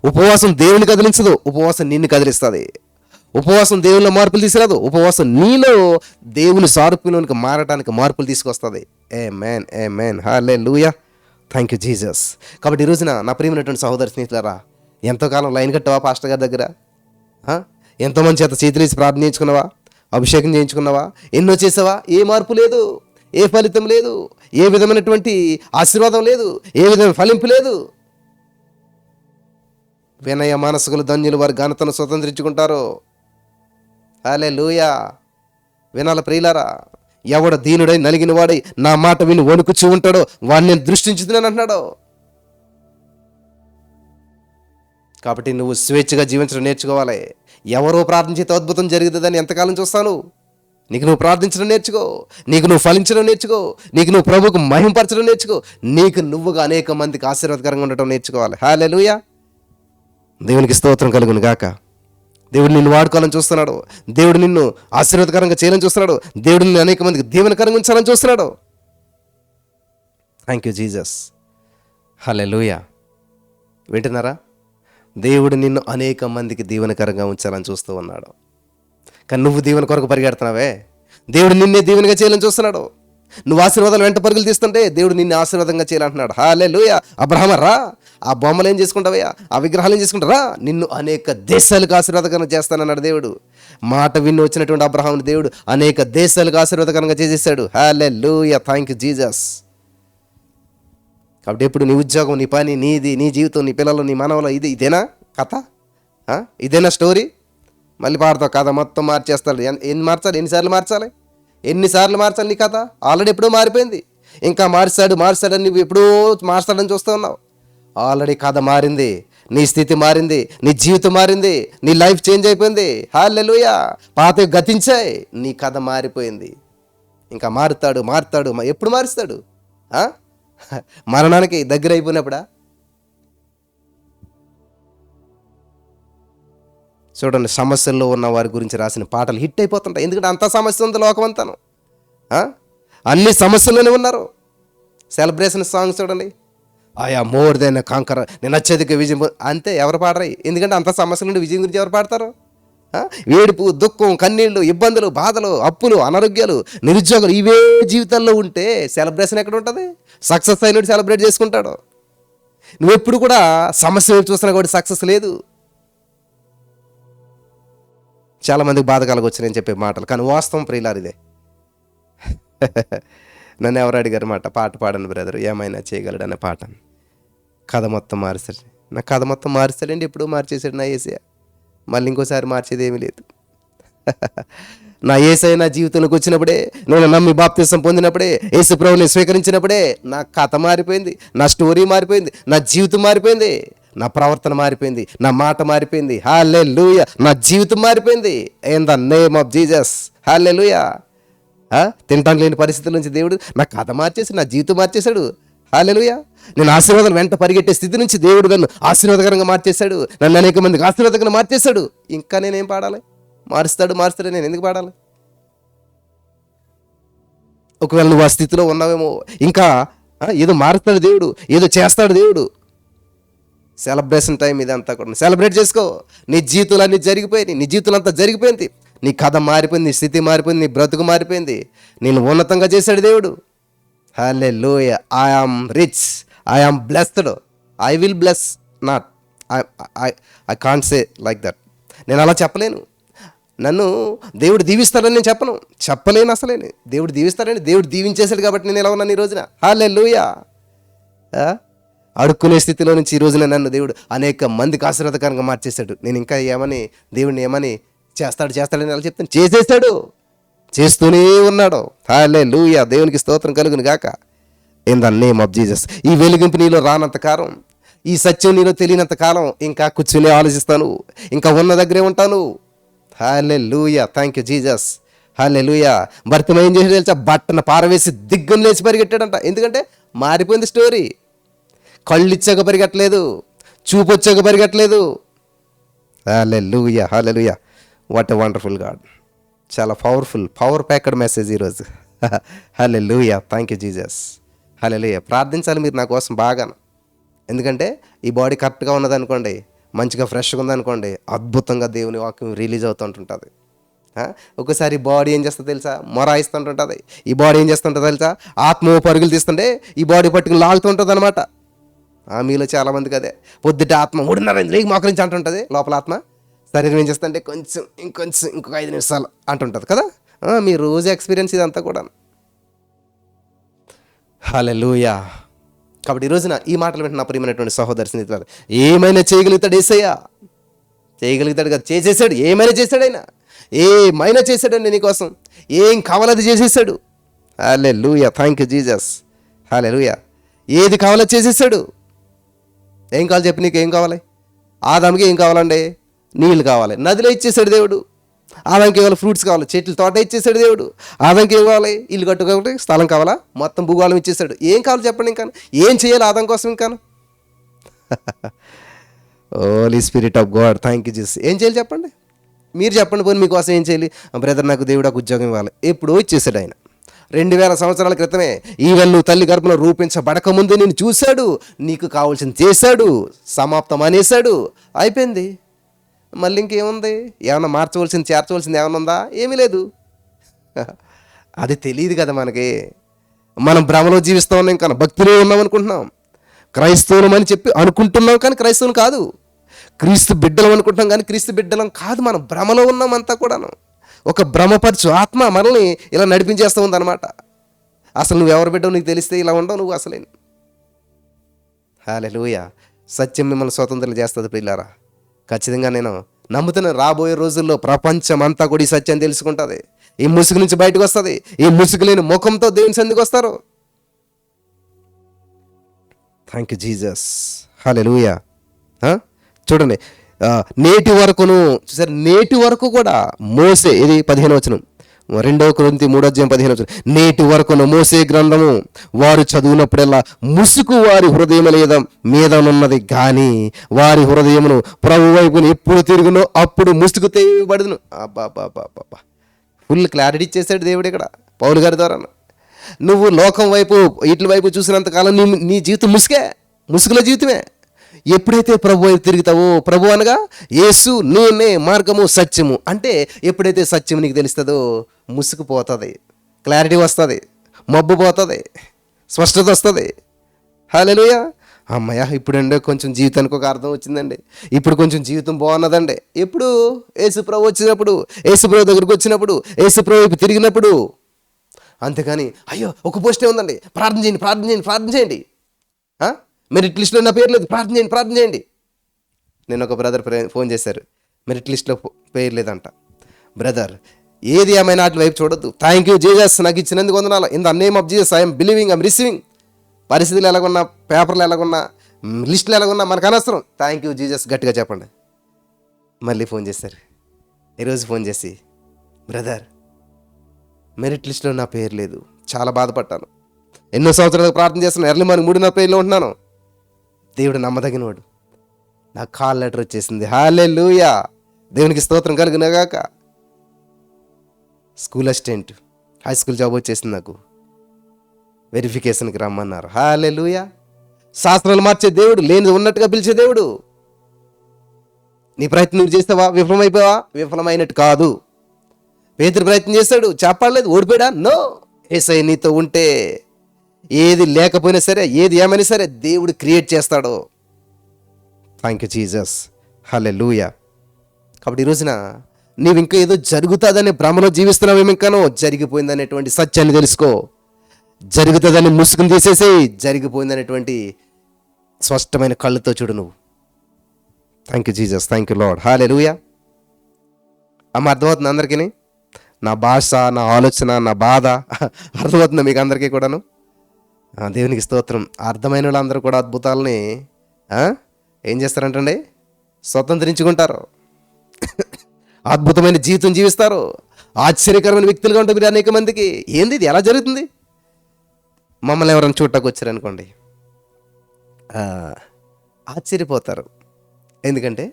ఉపవాసం దేవుని కదిలించదు, ఉపవాసం నిన్ను కదిలిస్తుంది. ఉపవాసం దేవునిలో మార్పులు తీసుకురాదు, ఉపవాసం నీలో దేవుని సారూప్యంలోనికి మారటానికి మార్పులు తీసుకొస్తుంది. Amen, amen, hallelujah. Thank you Jesus. కాబట్టి ఈ రోజున నా ప్రియమైనటువంటి సహోదరి స్నేహితులారా, ఎంతో కాలం లైన్ కట్టావా పాస్టర్ గారి దగ్గర? ఎంతోమంది చేత చేతులేసి ప్రార్థన చేయించుకున్నావా? అభిషేకం చేయించుకున్నావా? ఎన్నో చేసావా? ఏ మార్పు లేదు, ఏ ఫలితం లేదు, ఏ విధమైనటువంటి ఆశీర్వాదం లేదు, ఏ విధమైన ఫలింపు లేదు. వినయ మనసుకులు ధన్యులు, వారి ఘనతను స్వతంత్రించుకుంటారు. హల్లెలూయా. వినాల ప్రియులారా, ఎవడ దీనుడై నలిగిన వాడై నా మాట విని వణుకుచూ ఉంటాడో వాడిని నేను దృష్టించుతున్నాను అంటున్నాడు. కాబట్టి నువ్వు స్వేచ్ఛగా జీవించడం నేర్చుకోవాలి. ఎవరో ప్రార్థన చేస్తే అద్భుతం జరుగుతుందని ఎంతకాలం చూస్తాను? నీకు నువ్వు ప్రార్థించడం నేర్చుకో, నీకు నువ్వు ఫలించడం నేర్చుకో, నీకు నువ్వు ప్రభువుకు మహింపరచడం నేర్చుకో, నీకు నువ్వుగా అనేక మందికి ఆశీర్వాదకరంగా ఉండటం నేర్చుకోవాలి. హల్లెలూయా. దేవునికి స్తోత్రం కలుగును గాక. దేవుడు నిన్ను వాడుకోవాలని చూస్తున్నాడు, దేవుడు నిన్ను ఆశీర్వాదకరంగా చేయాలని చూస్తున్నాడు, దేవుడు నిన్ను అనేక మందికి దీవెనకరంగా ఉంచాలని చూస్తున్నాడు. Thank you Jesus. హల్లెలూయా. వింటున్నారా? దేవుడు నిన్ను అనేక మందికి దీవెనకరంగా ఉంచాలని చూస్తూ ఉన్నాడు. కానీ నువ్వు దీవెన కొరకు పరిగెడుతున్నావే, దేవుడు నిన్నే దీవెనగా చేయాలని చూస్తున్నాడు. నువ్వు ఆశీర్వాదాలు వెంట పరుగులు తీస్తుంటే దేవుడు నిన్ను ఆశీర్వాదంగా చేయాలంటున్నాడు. హల్లెలూయా. అబ్రహామ రా, ఆ బొమ్మలు ఏం చేసుకుంటావయ్యా, ఆ విగ్రహాలు ఏం చేసుకుంటారా, నిన్ను అనేక దేశాలకు ఆశీర్వాదకరంగా చేస్తానన్నాడు దేవుడు. మాట విని వచ్చినటువంటి అబ్రహాముని దేవుడు అనేక దేశాలకు ఆశీర్వాదకరంగా చేసేసాడు. హల్లెలూయా. Thank you Jesus. కాబట్టి ఎప్పుడు నీ ఉద్యోగం, నీ పని, నీది, నీ జీవితం, నీ పిల్లలు, నీ మనవలు, ఇదేనా కథ? ఇదేనా స్టోరీ? మళ్ళీ పాడతావు కథ మొత్తం మార్చేస్తాడు. ఎన్ని మార్చాలి? ఎన్నిసార్లు మార్చాలి నీ కథ? ఆల్రెడీ ఎప్పుడో మారిపోయింది. ఇంకా మార్చాడని నువ్వు ఎప్పుడో మార్చాడని చూస్తూ ఉన్నావు. ఆల్రెడీ కథ మారింది, నీ స్థితి మారింది, నీ జీవితం మారింది, నీ లైఫ్ చేంజ్ అయిపోయింది. హల్లెలూయా. పాతవి గతించాయి, నీ కథ మారిపోయింది. ఇంకా మారుతాడు. ఎప్పుడు మారుస్తాడు? మరణానికి దగ్గర అయిపోయినప్పుడా? చూడండి, సమస్యల్లో ఉన్న వారి గురించి రాసిన పాటలు హిట్ అయిపోతుంటాయి. ఎందుకంటే అంత సమస్య ఉంది లోకం అంతాను. అన్ని సమస్యల్లోనే ఉన్నారు. సెలబ్రేషన్ సాంగ్స్ చూడండి, ఆయా మోర్ దెన్ కాంకర్, నేను అత్యధిక విజయం అంతే. ఎవరు పాడరు? ఎందుకంటే అంత సమస్యల నుండి విజయం గురించి ఎవరు పాడతారు? ఏడుపు, దుఃఖం, కన్నీళ్ళు, ఇబ్బందులు, బాధలు, అప్పులు, అనారోగ్యాలు, నిరుద్యోగాలు ఇవే జీవితాల్లో ఉంటే సెలబ్రేషన్ ఎక్కడ ఉంటుంది? సక్సెస్ అయినట్టు సెలబ్రేట్ చేసుకుంటాడు. నువ్వెప్పుడు కూడా సమస్య చూస్తున్నా కాబట్టి సక్సెస్ లేదు. చాలామందికి బాధ కలగొచ్చు నేను చెప్పే మాటలు, కానీ వాస్తవం ప్రియులారు ఇదే. నన్ను ఎవరు అడిగారు మాట, పాట పాడండి బ్రదర్, ఏమైనా చేయగలడు అనే పాట. కథ మొత్తం మారుస్తాడు. నా కథ మొత్తం మారుస్తాడండి, ఎప్పుడూ మార్చేసాడు నా యేసయ్య. మళ్ళీ ఇంకోసారి మార్చేది ఏమీ లేదు. నా యేసయ్య నా జీవితంలోకి వచ్చినప్పుడే, నేను నమ్మి బాప్తిసం పొందినప్పుడే, యేసు ప్రభువుని స్వీకరించినప్పుడే నా కథ మారిపోయింది, నా స్టోరీ మారిపోయింది, నా జీవితం మారిపోయింది, నా ప్రవర్తన మారిపోయింది, నా మాట మారిపోయింది. హల్లెలూయా. నా జీవితం మారిపోయింది in the name of Jesus. Hallelujah. తినటానికి లేని పరిస్థితుల నుంచి దేవుడు నా కథ మార్చేసి నా జీవితం మార్చేశాడు. హల్లెలూయా. నేను ఆశీర్వాదం వెంట పరిగెట్టే స్థితి నుంచి దేవుడు నన్ను ఆశీర్వాదకరంగా మార్చేశాడు, నన్ను అనేక మందికి ఆశీర్వాదకరంగా మార్చేశాడు. ఇంకా నేనేం పాడాలి? మారుస్తాడు నేను ఎందుకు పాడాలి? ఒకవేళ నువ్వు ఆ స్థితిలో ఉన్నావేమో, ఇంకా ఏదో మారుస్తాడు దేవుడు, ఏదో చేస్తాడు దేవుడు. సెలబ్రేషన్ టైం ఇదంతా కూడా సెలబ్రేట్ చేసుకో. నీ జీవితంలో అన్నీ జరిగిపోయింది, నీ జీవితంలో అంతా జరిగిపోయింది, నీ కథ మారిపోయింది, నీ స్థితి మారిపోయింది, నీ బ్రతుకు మారిపోయింది. నేను ఉన్నతంగా చేశాడు దేవుడు. Hallelujah. I am rich, I am blessed, I will bless not, I can't say like that. నేను అలా చెప్పలేను. నన్ను దేవుడు దీవిస్తాడని నేను చెప్పలేను అసలేని. దేవుడు దీవిస్తాడని దేవుడు దీవించేశాడు కాబట్టి నేను ఎలా ఉన్నాను ఈ రోజున. హల్లెలూయా. అడుక్కునే స్థితిలో నుంచి ఈ రోజున నన్ను దేవుడు అనేక మందికి ఆశీర్వాదకరంగా మార్చేశాడు. నేను ఇంకా దేవుడిని ఏమని చేస్తాడని అలా చెప్తాను. చేసేసాడు, చేస్తూనే ఉన్నాడు. హల్లెలూయా. దేవునికి స్తోత్రం కలుగును గాక in the name of Jesus. ఈ వెలిగింపు నీలో రానంత కాలం, ఈ సత్యం నీలో తెలియనంత కాలం ఇంకా కూర్చుని ఆలోచిస్తాను, ఇంకా ఉన్న దగ్గరే ఉంటాను. Hallelujah. Thank you Jesus. Hallelujah. భర్తమై ఏం చేసి తెలుసా? బట్టన పారవేసి దిగ్గం లేచి పరిగెట్టాడంట. ఎందుకంటే మారిపోయింది స్టోరీ. కళ్ళు ఇచ్చాక పరిగెట్టలేదు, చూపు వచ్చాక పరిగెట్టలేదు. Hallelujah. Hallelujah. What a wonderful God. చాలా పవర్ ప్యాక్డ్ మెసేజ్ ఈరోజు. Hallelujah. Thank you Jesus. Hallelujah. ప్రార్థించాలి మీరు నా కోసం బాగా. ఎందుకంటే ఈ బాడీ కరెక్ట్గా ఉన్నదనుకోండి, మంచిగా ఫ్రెష్గా ఉందనుకోండి, అద్భుతంగా దేవుని వాక్యం రిలీజ్ అవుతుంటుంటుంది. ఒకసారి బాడీ ఏం చేస్తుందో తెలుసా, మొరాయిస్తుంటుంటుంది. ఈ బాడీ ఏం చేస్తుంటుందో తెలుసా, ఆత్మ పరుగులు తీస్తుంటే ఈ బాడీ పట్టుకుని లాగుతుంటుంది అనమాట. మీలో చాలామందికి అదే, పొద్దుట ఆత్మ 3:30 మోకరించి అంటుంటుంది, లోపల ఆత్మ శరీరం ఏం చేస్తుంటే కొంచెం ఇంకొక 5 నిమిషాలు అంటుంటుంది కదా. మీ రోజు ఎక్స్పీరియన్స్ ఇదంతా కూడా. హల్లెలూయా. కాబట్టి ఈ రోజున ఈ మాటలు వింటున్న ప్రియమైనటువంటి సహోదరి స్నేహితులారా, ఏమైనా చేయగలుగుతాడు యేసయ్య, చేయగలుగుతాడు కదా, చేసేసాడు. ఏమైనా చేశాడు ఆయన, ఏమైనా చేశాడండి నీకోసం. ఏం కావాలో అది చేసేసాడు. Hallelujah, thank you Jesus. హల్లెలూయా. ఏది కావాలో చేసేసాడు. ఏం కావాలి చెప్పి, నీకు ఏం కావాలి? ఆదాముకి ఏం కావాలండి? నీళ్ళు కావాలి, నదిలో ఇచ్చేసాడు దేవుడు. ఆదాంకి ఏమైనా ఫ్రూట్స్ కావాలి, చెట్లు తోట ఇచ్చేసాడు దేవుడు. ఆదాంకి ఏం కావాలి? ఇల్లు కట్టుకోవాలి, స్థలం కావాలా, మొత్తం భూగోళం ఇచ్చేసాడు. ఏం కావాలి చెప్పండి? ఇంకా ఏం చేయాలి ఆదాం కోసం? ఇంకాను holy spirit of God, thank you Jesus. ఏం చేయాలి చెప్పండి? మీరు చెప్పండి. పోనీ మీకోసం ఏం చేయాలి? బ్రదర్, నాకు దేవుడు ఒక ఉద్యోగం ఇవ్వాలి. ఎప్పుడో ఇచ్చేసాడు ఆయన. 2000 సంవత్సరాల క్రితమే, ఈవెన్ నువ్వు తల్లి గర్భంలో రూపించబడక ముందే నేను చూశాడు, నీకు కావాల్సింది చేశాడు, సమాప్తం అనేసాడు, అయిపోయింది. మళ్ళీ ఇంకేముంది? ఏమన్నా మార్చవలసింది, చేర్చవలసింది ఏమన్నా ఉందా? ఏమీ లేదు. అది తెలియదు కదా మనకి. మనం భ్రమలో జీవిస్తూ ఉన్నాం, ఇంకా భక్తిలో ఉన్నాం అనుకుంటున్నాం. క్రైస్తవులం అని చెప్పి అనుకుంటున్నాం, కానీ క్రైస్తవులు కాదు. క్రీస్తు బిడ్డలం అనుకుంటున్నాం, కానీ క్రీస్తు బిడ్డలం కాదు. మనం భ్రమలో ఉన్నాం అంతా కూడాను. ఒక భ్రమపరచు ఆత్మ మనల్ని ఇలా నడిపించేస్తూ ఉందన్నమాట. అసలు నువ్వు ఎవరు బిడ్డవు నీకు తెలిస్తే ఇలా ఉండవు నువ్వు అసలే. హల్లెలూయా. సత్యం మిమ్మల్ని స్వతంత్రం చేస్తుంది ప్రియులారా. ఖచ్చితంగా నేను నమ్ముతున్న రాబోయే రోజుల్లో ప్రపంచం అంతా కూడా ఈ సత్యం తెలుసుకుంటుంది. ఈ ముసుగు నుంచి బయటకు వస్తుంది. ఈ ముసుగు లేని ముఖంతో దేవుని సన్నిధికి వస్తారు. Thank you Jesus. హల్లెలూయా. చూడండి, నేటి వరకును చూసారు, నేటి వరకు కూడా మోసే, ఇది 15వ వచనం, 2 కొరింథీ 3:15. నేటి వరకును మోసే గ్రంథము వారు చదివినప్పుడల్లా ముసుగు వారి హృదయం మీదనున్నది కానీ వారి హృదయమును ప్రభు వైపును ఎప్పుడు తిరుగునో అప్పుడు ముసుగు తేయబడును. అబ్బా, ఫుల్ క్లారిటీ ఇచ్చేసాడు దేవుడు ఇక్కడ పౌలు గారి ద్వారా. నువ్వు లోకం వైపు, వీటి వైపు చూసినంతకాలం నీ జీవితం ముసుగుల జీవితమే. ఎప్పుడైతే ప్రభు వైపు తిరుగుతావో, ప్రభు అనగా యేసు, నేనే మార్గము సత్యము అంటే, ఎప్పుడైతే సత్యం నీకు తెలుస్తుందో ముసుగు పోతుంది, క్లారిటీ వస్తుంది, మబ్బు పోతుంది, స్పష్టత వస్తుంది. హల్లెలూయా. అమ్మయ్య, ఇప్పుడంటే కొంచెం జీవితానికి ఒక అర్థం వచ్చిందండి, ఇప్పుడు కొంచెం జీవితం బాగున్నదండి. ఎప్పుడు? యేసు ప్రభు వచ్చినప్పుడు, యేసు ప్రభు దగ్గరికి వచ్చినప్పుడు, యేసు ప్రభు వైపు తిరిగినప్పుడు. అంతేకాని అయ్యో ఒక పోస్టే ఉందండి, ప్రార్థన చేయండి, మెరిట్ లిస్ట్లో నా పేరు లేదు, ప్రార్థన చేయండి. నేను ఒక బ్రదర్ ఫోన్ చేశారు, మెరిట్ లిస్ట్లో పేరు లేదంట. బ్రదర్, ఏది ఏమైనా అట్ల వైపు చూడొద్దు. థ్యాంక్ యూ జీసస్, నాకు ఇచ్చినందుకు వందనాలు. In the name of Jesus I'm believing, I'm receiving. పరిస్థితులు ఎలాగున్నా, పేపర్లు ఎలాగున్నా, లిస్టులు ఎలాగున్నా మనకు అనవసరం. థ్యాంక్ యూ జీసస్ గట్టిగా చెప్పండి. మళ్ళీ ఫోన్ చేశారు, ఈరోజు ఫోన్ చేసి, బ్రదర్ మెరిట్ లిస్ట్లో నా పేరు లేదు, చాలా బాధపడ్డాను, ఎన్నో సంవత్సరాలకు ప్రార్థన చేస్తున్నాను, ఎర్లీ మార్నింగ్ 3:40 ఉంటున్నాను. దేవుడు నమ్మదగినవాడు, నాకు కాల్ లెటర్ వచ్చేసింది. హల్లెలూయా, దేవునికి స్తోత్రం కలుగునగాక. School assistant, high school job వచ్చేసింది నాకు. వెరిఫికేషన్కి రమ్మన్నారు. హల్లెలూయా. శాస్త్రాలు మార్చే దేవుడు, లేని ఉన్నట్టుగా పిలిచే దేవుడు. నీ ప్రయత్నం నువ్వు చేస్తావా? విఫలమైపోయావా? విఫలమైనట్టు కాదు. పేతురు ప్రయత్నం చేశాడు, చెప్పలేదు, ఓడిపోయాడా? నో. యేసయ్య నీతో ఉంటే ఏది లేకపోయినా సరే, ఏది ఏమైనా సరే దేవుడు క్రియేట్ చేస్తాడో. Thank you Jesus. హల్లెలూయా. కాబట్టి ఈ రోజున నీవు ఇంకా ఏదో జరుగుతుందనే భ్రమలో జీవిస్తున్నావేమో, ఇంకానో జరిగిపోయిందనేటువంటి సత్యాన్ని తెలుసుకో. జరుగుతుందని ముసుగుని తీసేసేయి, జరిగిపోయిందనేటువంటి స్పష్టమైన కళ్ళతో చూడు నువ్వు. Thank you Jesus, thank you Lord. Hallelujah. అర్థమవుతుంది అందరికీ? నా భాష, నా ఆలోచన, నా బాధ అర్థమవుతుంది మీకు అందరికీ కూడాను? దేవునికి స్తోత్రం. అర్థమైన వాళ్ళందరూ కూడా అద్భుతాలని ఏం చేస్తారంటండి? స్వతంత్రించుకుంటారు, అద్భుతమైన జీవితం జీవిస్తారు, ఆశ్చర్యకరమైన వ్యక్తులుగా ఉంటారు మీరు అనేక మందికి. ఏంది ఇది, ఎలా జరుగుతుంది? మమ్మల్ని ఎవరైనా చూడటానికి వచ్చారనుకోండి, ఆశ్చర్యపోతారు. ఎందుకంటే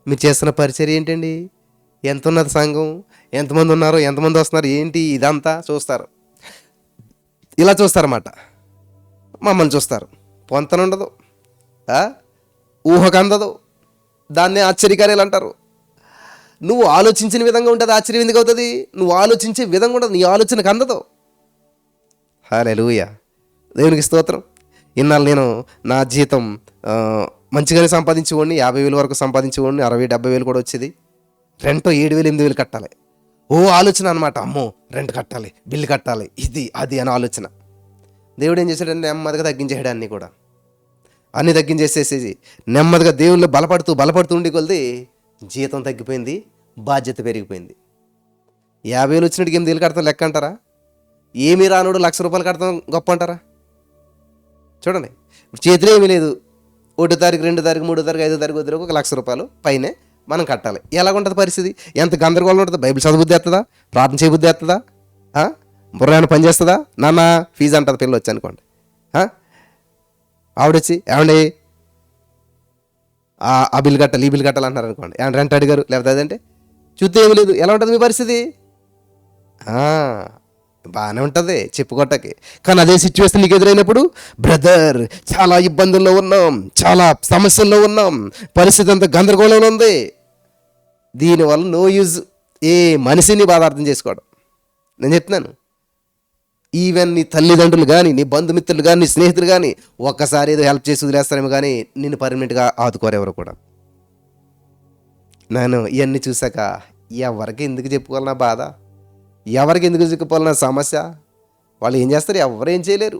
మీరు చేస్తున్న పరిచర్య ఏంటండి, ఎంత ఉన్నది సంఘం, ఎంతమంది ఉన్నారు, ఎంతమంది వస్తున్నారు, ఏంటి ఇదంతా చూస్తారు. ఇలా చూస్తారన్నమాట. మమ్మల్ని చూస్తారు, పొంతన ఉండదు. ఆ? ఊహకు అందదు. దాన్నే ఆశ్చర్యకార్యాలు అంటారు. నువ్వు ఆలోచించిన విధంగా ఉంటుంది, ఆశ్చర్యం ఎందుకు అవుతుంది? నువ్వు ఆలోచించే విధంగా ఉండదు, నీ ఆలోచనకు అందదు. హల్లెలూయా, దేవునికి స్తోత్రం. ఇన్నాళ్ళు నేను నా జీతం మంచిగానే సంపాదించేవాడిని, 50,000 వరకు సంపాదించేవాడిని, 60,000-70,000 కూడా వచ్చేది. రెంట్ 7,000-8,000 కట్టాలి. ఓ ఆలోచన అనమాట, అమ్మో రెంట్ కట్టాలి, బిల్లు కట్టాలి, ఇది అది అని ఆలోచన. దేవుడు ఏం చేశాడంటే నెమ్మదిగా తగ్గించేసాడు అన్నీ తగ్గించేసేసి నెమ్మదిగా దేవుళ్ళు బలపడుతూ ఉండి కొలిది జీతం తగ్గిపోయింది, బాధ్యత పెరిగిపోయింది. 50,000 వచ్చినట్టుగా 8,000 కడతాం లెక్క అంటారా? ఏమీ రానుడు 1,00,000 రూపాయలు కడతాం గొప్ప అంటారా? చూడండి, చేతిలో ఏమీ లేదు. 1వ తారీఖు, 2వ తారీఖు, 3వ తారీఖు, 5వ తారీఖు వద్దకు 1,00,000 రూపాయలు పైనే మనం కట్టాలి. ఎలాగుంటుంది పరిస్థితి? ఎంత గందరగోళం ఉంటుంది. బైబిల్ చదువుద్ది వస్తుందా? ప్రార్థన చేయబుద్ధి వస్తుందా? బుర్రాన్ని పని చేస్తుందా? నాన్న ఫీజు అంటుంది పిల్లలు వచ్చి అనుకోండి. ఆవిడొచ్చి ఏమండి ఆ బిల్లు కట్టాలి, ఈ బిల్లు కట్టాలి అంటున్నారు అనుకోండి. ఏమంటే రెంట్ అడిగారు, లేకపోతే అదంటే చూస్తే ఏమి లేదు. ఎలా ఉంటుంది మీ పరిస్థితి? బాగానే ఉంటుంది చెప్పుకోవటానికి. కానీ అదే సిచ్యువేషన్ నీకు ఎదురైనప్పుడు, బ్రదర్ చాలా ఇబ్బందుల్లో ఉన్నాం, చాలా సమస్యల్లో ఉన్నాం, పరిస్థితి అంతా గందరగోళంలో ఉంది, దీనివల్ల నో యూజ్. ఏ మనిషిని బాధ అర్థం చేసుకోవడం. నేను చెప్తున్నాను, ఈవెన్ నీ తల్లిదండ్రులు కానీ, నీ బంధుమిత్రులు కానీ, నీ స్నేహితులు కానీ ఒక్కసారి ఏదో హెల్ప్ చేసి వదిలేస్తారేమో కానీ నిన్ను పర్మనెంట్గా ఆదుకోరు ఎవరు కూడా. నేను ఇవన్నీ చూశాక ఎవరికి ఎందుకు చెప్పుకోవాలి నా బాధ, ఎవరికి ఎందుకు చెప్పుకోవాలి నా సమస్య? వాళ్ళు ఏం చేస్తారు? ఎవరు ఏం చేయలేరు.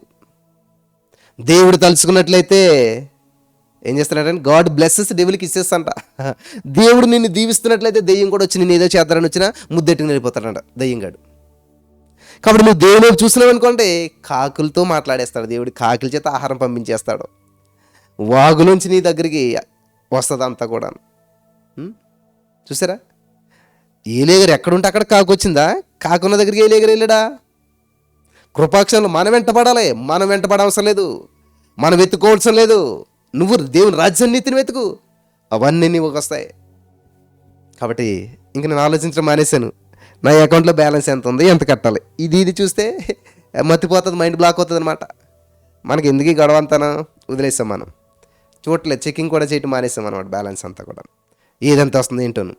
దేవుడు తలుచుకున్నట్లయితే ఏం చేస్తున్నాడంటే గాడ్ బ్లెస్సెస్ డెవిల్కి ఇచ్చేస్తా అంట. దేవుడు నిన్ను దీవిస్తున్నట్లయితే దెయ్యం కూడా వచ్చి నేను ఏదో చేద్దారని వచ్చినా ముద్దెట్టుకుని వెళ్ళిపోతాడంట దెయ్యంగాడు. కాబట్టి నువ్వు దేవుడు చూసినావు అనుకోండి, కాకులతో మాట్లాడేస్తాడు దేవుడు, కాకుల చేత ఆహారం పంపించేస్తాడు, వాగులోంచి నీ దగ్గరికి వస్తుంది అంతా కూడా. చూసారా? ఏలేగరు ఎక్కడుంటే అక్కడ కాకు వచ్చిందా? కాకున్న దగ్గరికి ఏలేగరు వెళ్ళాడా? కృపాక్షంలో మనం వెంటపడాలి, మనం వెంటపడవసరం లేదు, మనం వెతుక్కోవలసం లేదు. నువ్వు దేవుని రాజ్యం నీతిని వెతుకు, అవన్నీ నీకు వస్తాయి. కాబట్టి ఇంక నేను ఆలోచించడం మానేశాను. నా అకౌంట్లో బ్యాలెన్స్ ఎంత ఉంది, ఎంత కట్టాలి, ఇది చూస్తే మర్చిపోతుంది, మైండ్ బ్లాక్ అవుతుంది అనమాట. మనకి ఎందుకు గొడవ అంతాను వదిలేసాం, మనం చూడలేదు, చెకింగ్ కూడా చేయటం మానేసాం అనమాట. బ్యాలెన్స్ అంతా కూడా ఏదంత వస్తుంది ఏంటోను.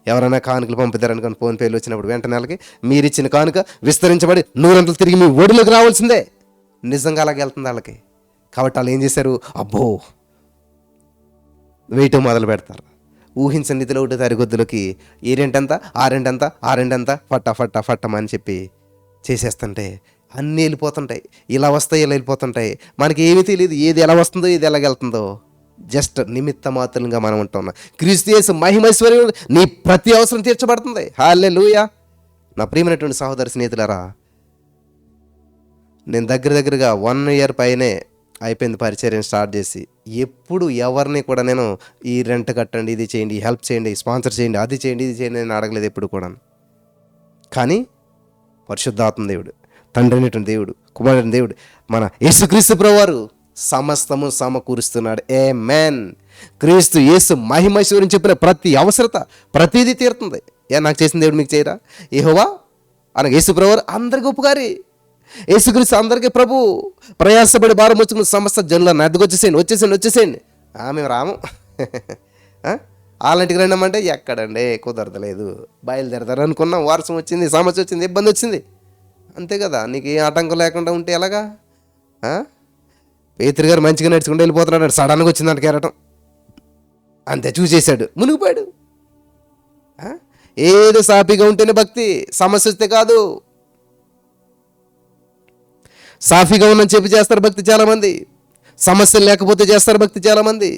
ఎవరైనా కానుకలు పంపుతారనుకోని ఫోన్పేలు వచ్చినప్పుడు వెంటనే నెలకి మీరు ఇచ్చిన కానుక విస్తరించబడి 100 తిరిగి మీ ఒడిలోకి రావాల్సిందే. నిజంగా అలాగే వెళ్తుంది వాళ్ళకి. కాబట్టి వాళ్ళు ఏం చేశారు? అబ్బో వేయటం మొదలు పెడతారు. ఊహించని రీతిలో 1వ తారీఖు వద్దులకి ఈ రెంటంతా, ఆ రెంటంతా, ఆ రెంటంతా ఫట్టమని చెప్పి చేసేస్తుంటే అన్నీ వెళ్ళిపోతుంటాయి. ఇలా వస్తాయి, ఇలా వెళ్ళిపోతుంటాయి. మనకి ఏమీ తెలియదు ఏది ఎలా వస్తుందో, ఏది ఎలాగ వెళ్తుందో. జస్ట్ నిమిత్త మాత్రంగా మనం ఉంటున్నాం. క్రీస్తు యేసు మహిమైశ్వర్యం నీ ప్రతి అవసరం తీర్చబడుతుంది. హల్లెలూయా. నా ప్రియమైనటువంటి సహోదర స్నేహితులారా, నేను దగ్గరగా 1 year పైనే అయిపోయింది పరిచర్యను స్టార్ట్ చేసి. ఎప్పుడు ఎవరిని కూడా నేను ఈ రెంట్ కట్టండి, ఇది చేయండి, హెల్ప్ చేయండి, స్పాన్సర్ చేయండి, అది చేయండి, ఇది చేయండి నేను అడగలేదు ఎప్పుడు కూడా. కానీ పరిశుద్ధాత్మ దేవుడు, తండ్రి అయినటువంటి దేవుడు, కుమారుడైన దేవుడు, మన యేసుక్రీస్తు ప్రభువారు సమస్తము సమకూరుస్తున్నాడు. ఆమేన్. క్రీస్తు యేసు మహిమైశ్వర్యం చెప్పిన ప్రతి అవసరత ప్రతిదీ తీరుతుంది. నాకు చేసిన దేవుడు మీకు చేయరా? యెహోవా అనగా యేసు ప్రభువారు అందరికీ ఉపకారి, యేసుక్రీస్తు అందరికీ ప్రభు. ప్రయాసపడి భారం వచ్చుకున్న సమస్త జనులను అద్దెకు వచ్చేసేయండి. మేము రాము. వాళ్ళంటికి రండమంటే ఎక్కడండి, కుదరదలేదు. బయలుదేరతారు అనుకున్నాం, వారసం వచ్చింది, సమస్య వచ్చింది, ఇబ్బంది వచ్చింది, అంతే కదా. నీకు ఏ ఆటంకం లేకుండా ఉంటే ఎలాగా? పేతురు గారు మంచిగా నడుచుకుంటూ వెళ్ళిపోతున్నాడు, సడన్గా వచ్చిందంట కెరటం, అంతే చూసేశాడు, మునిగిపోయాడు. ఏదో సాఫీగా ఉంటేనే భక్తి, సమస్య వస్తే కాదు. సాఫీగా ఉందని చెప్పి చేస్తారు భక్తి చాలామంది, సమస్యలు లేకపోతే చేస్తారు భక్తి చాలామంది.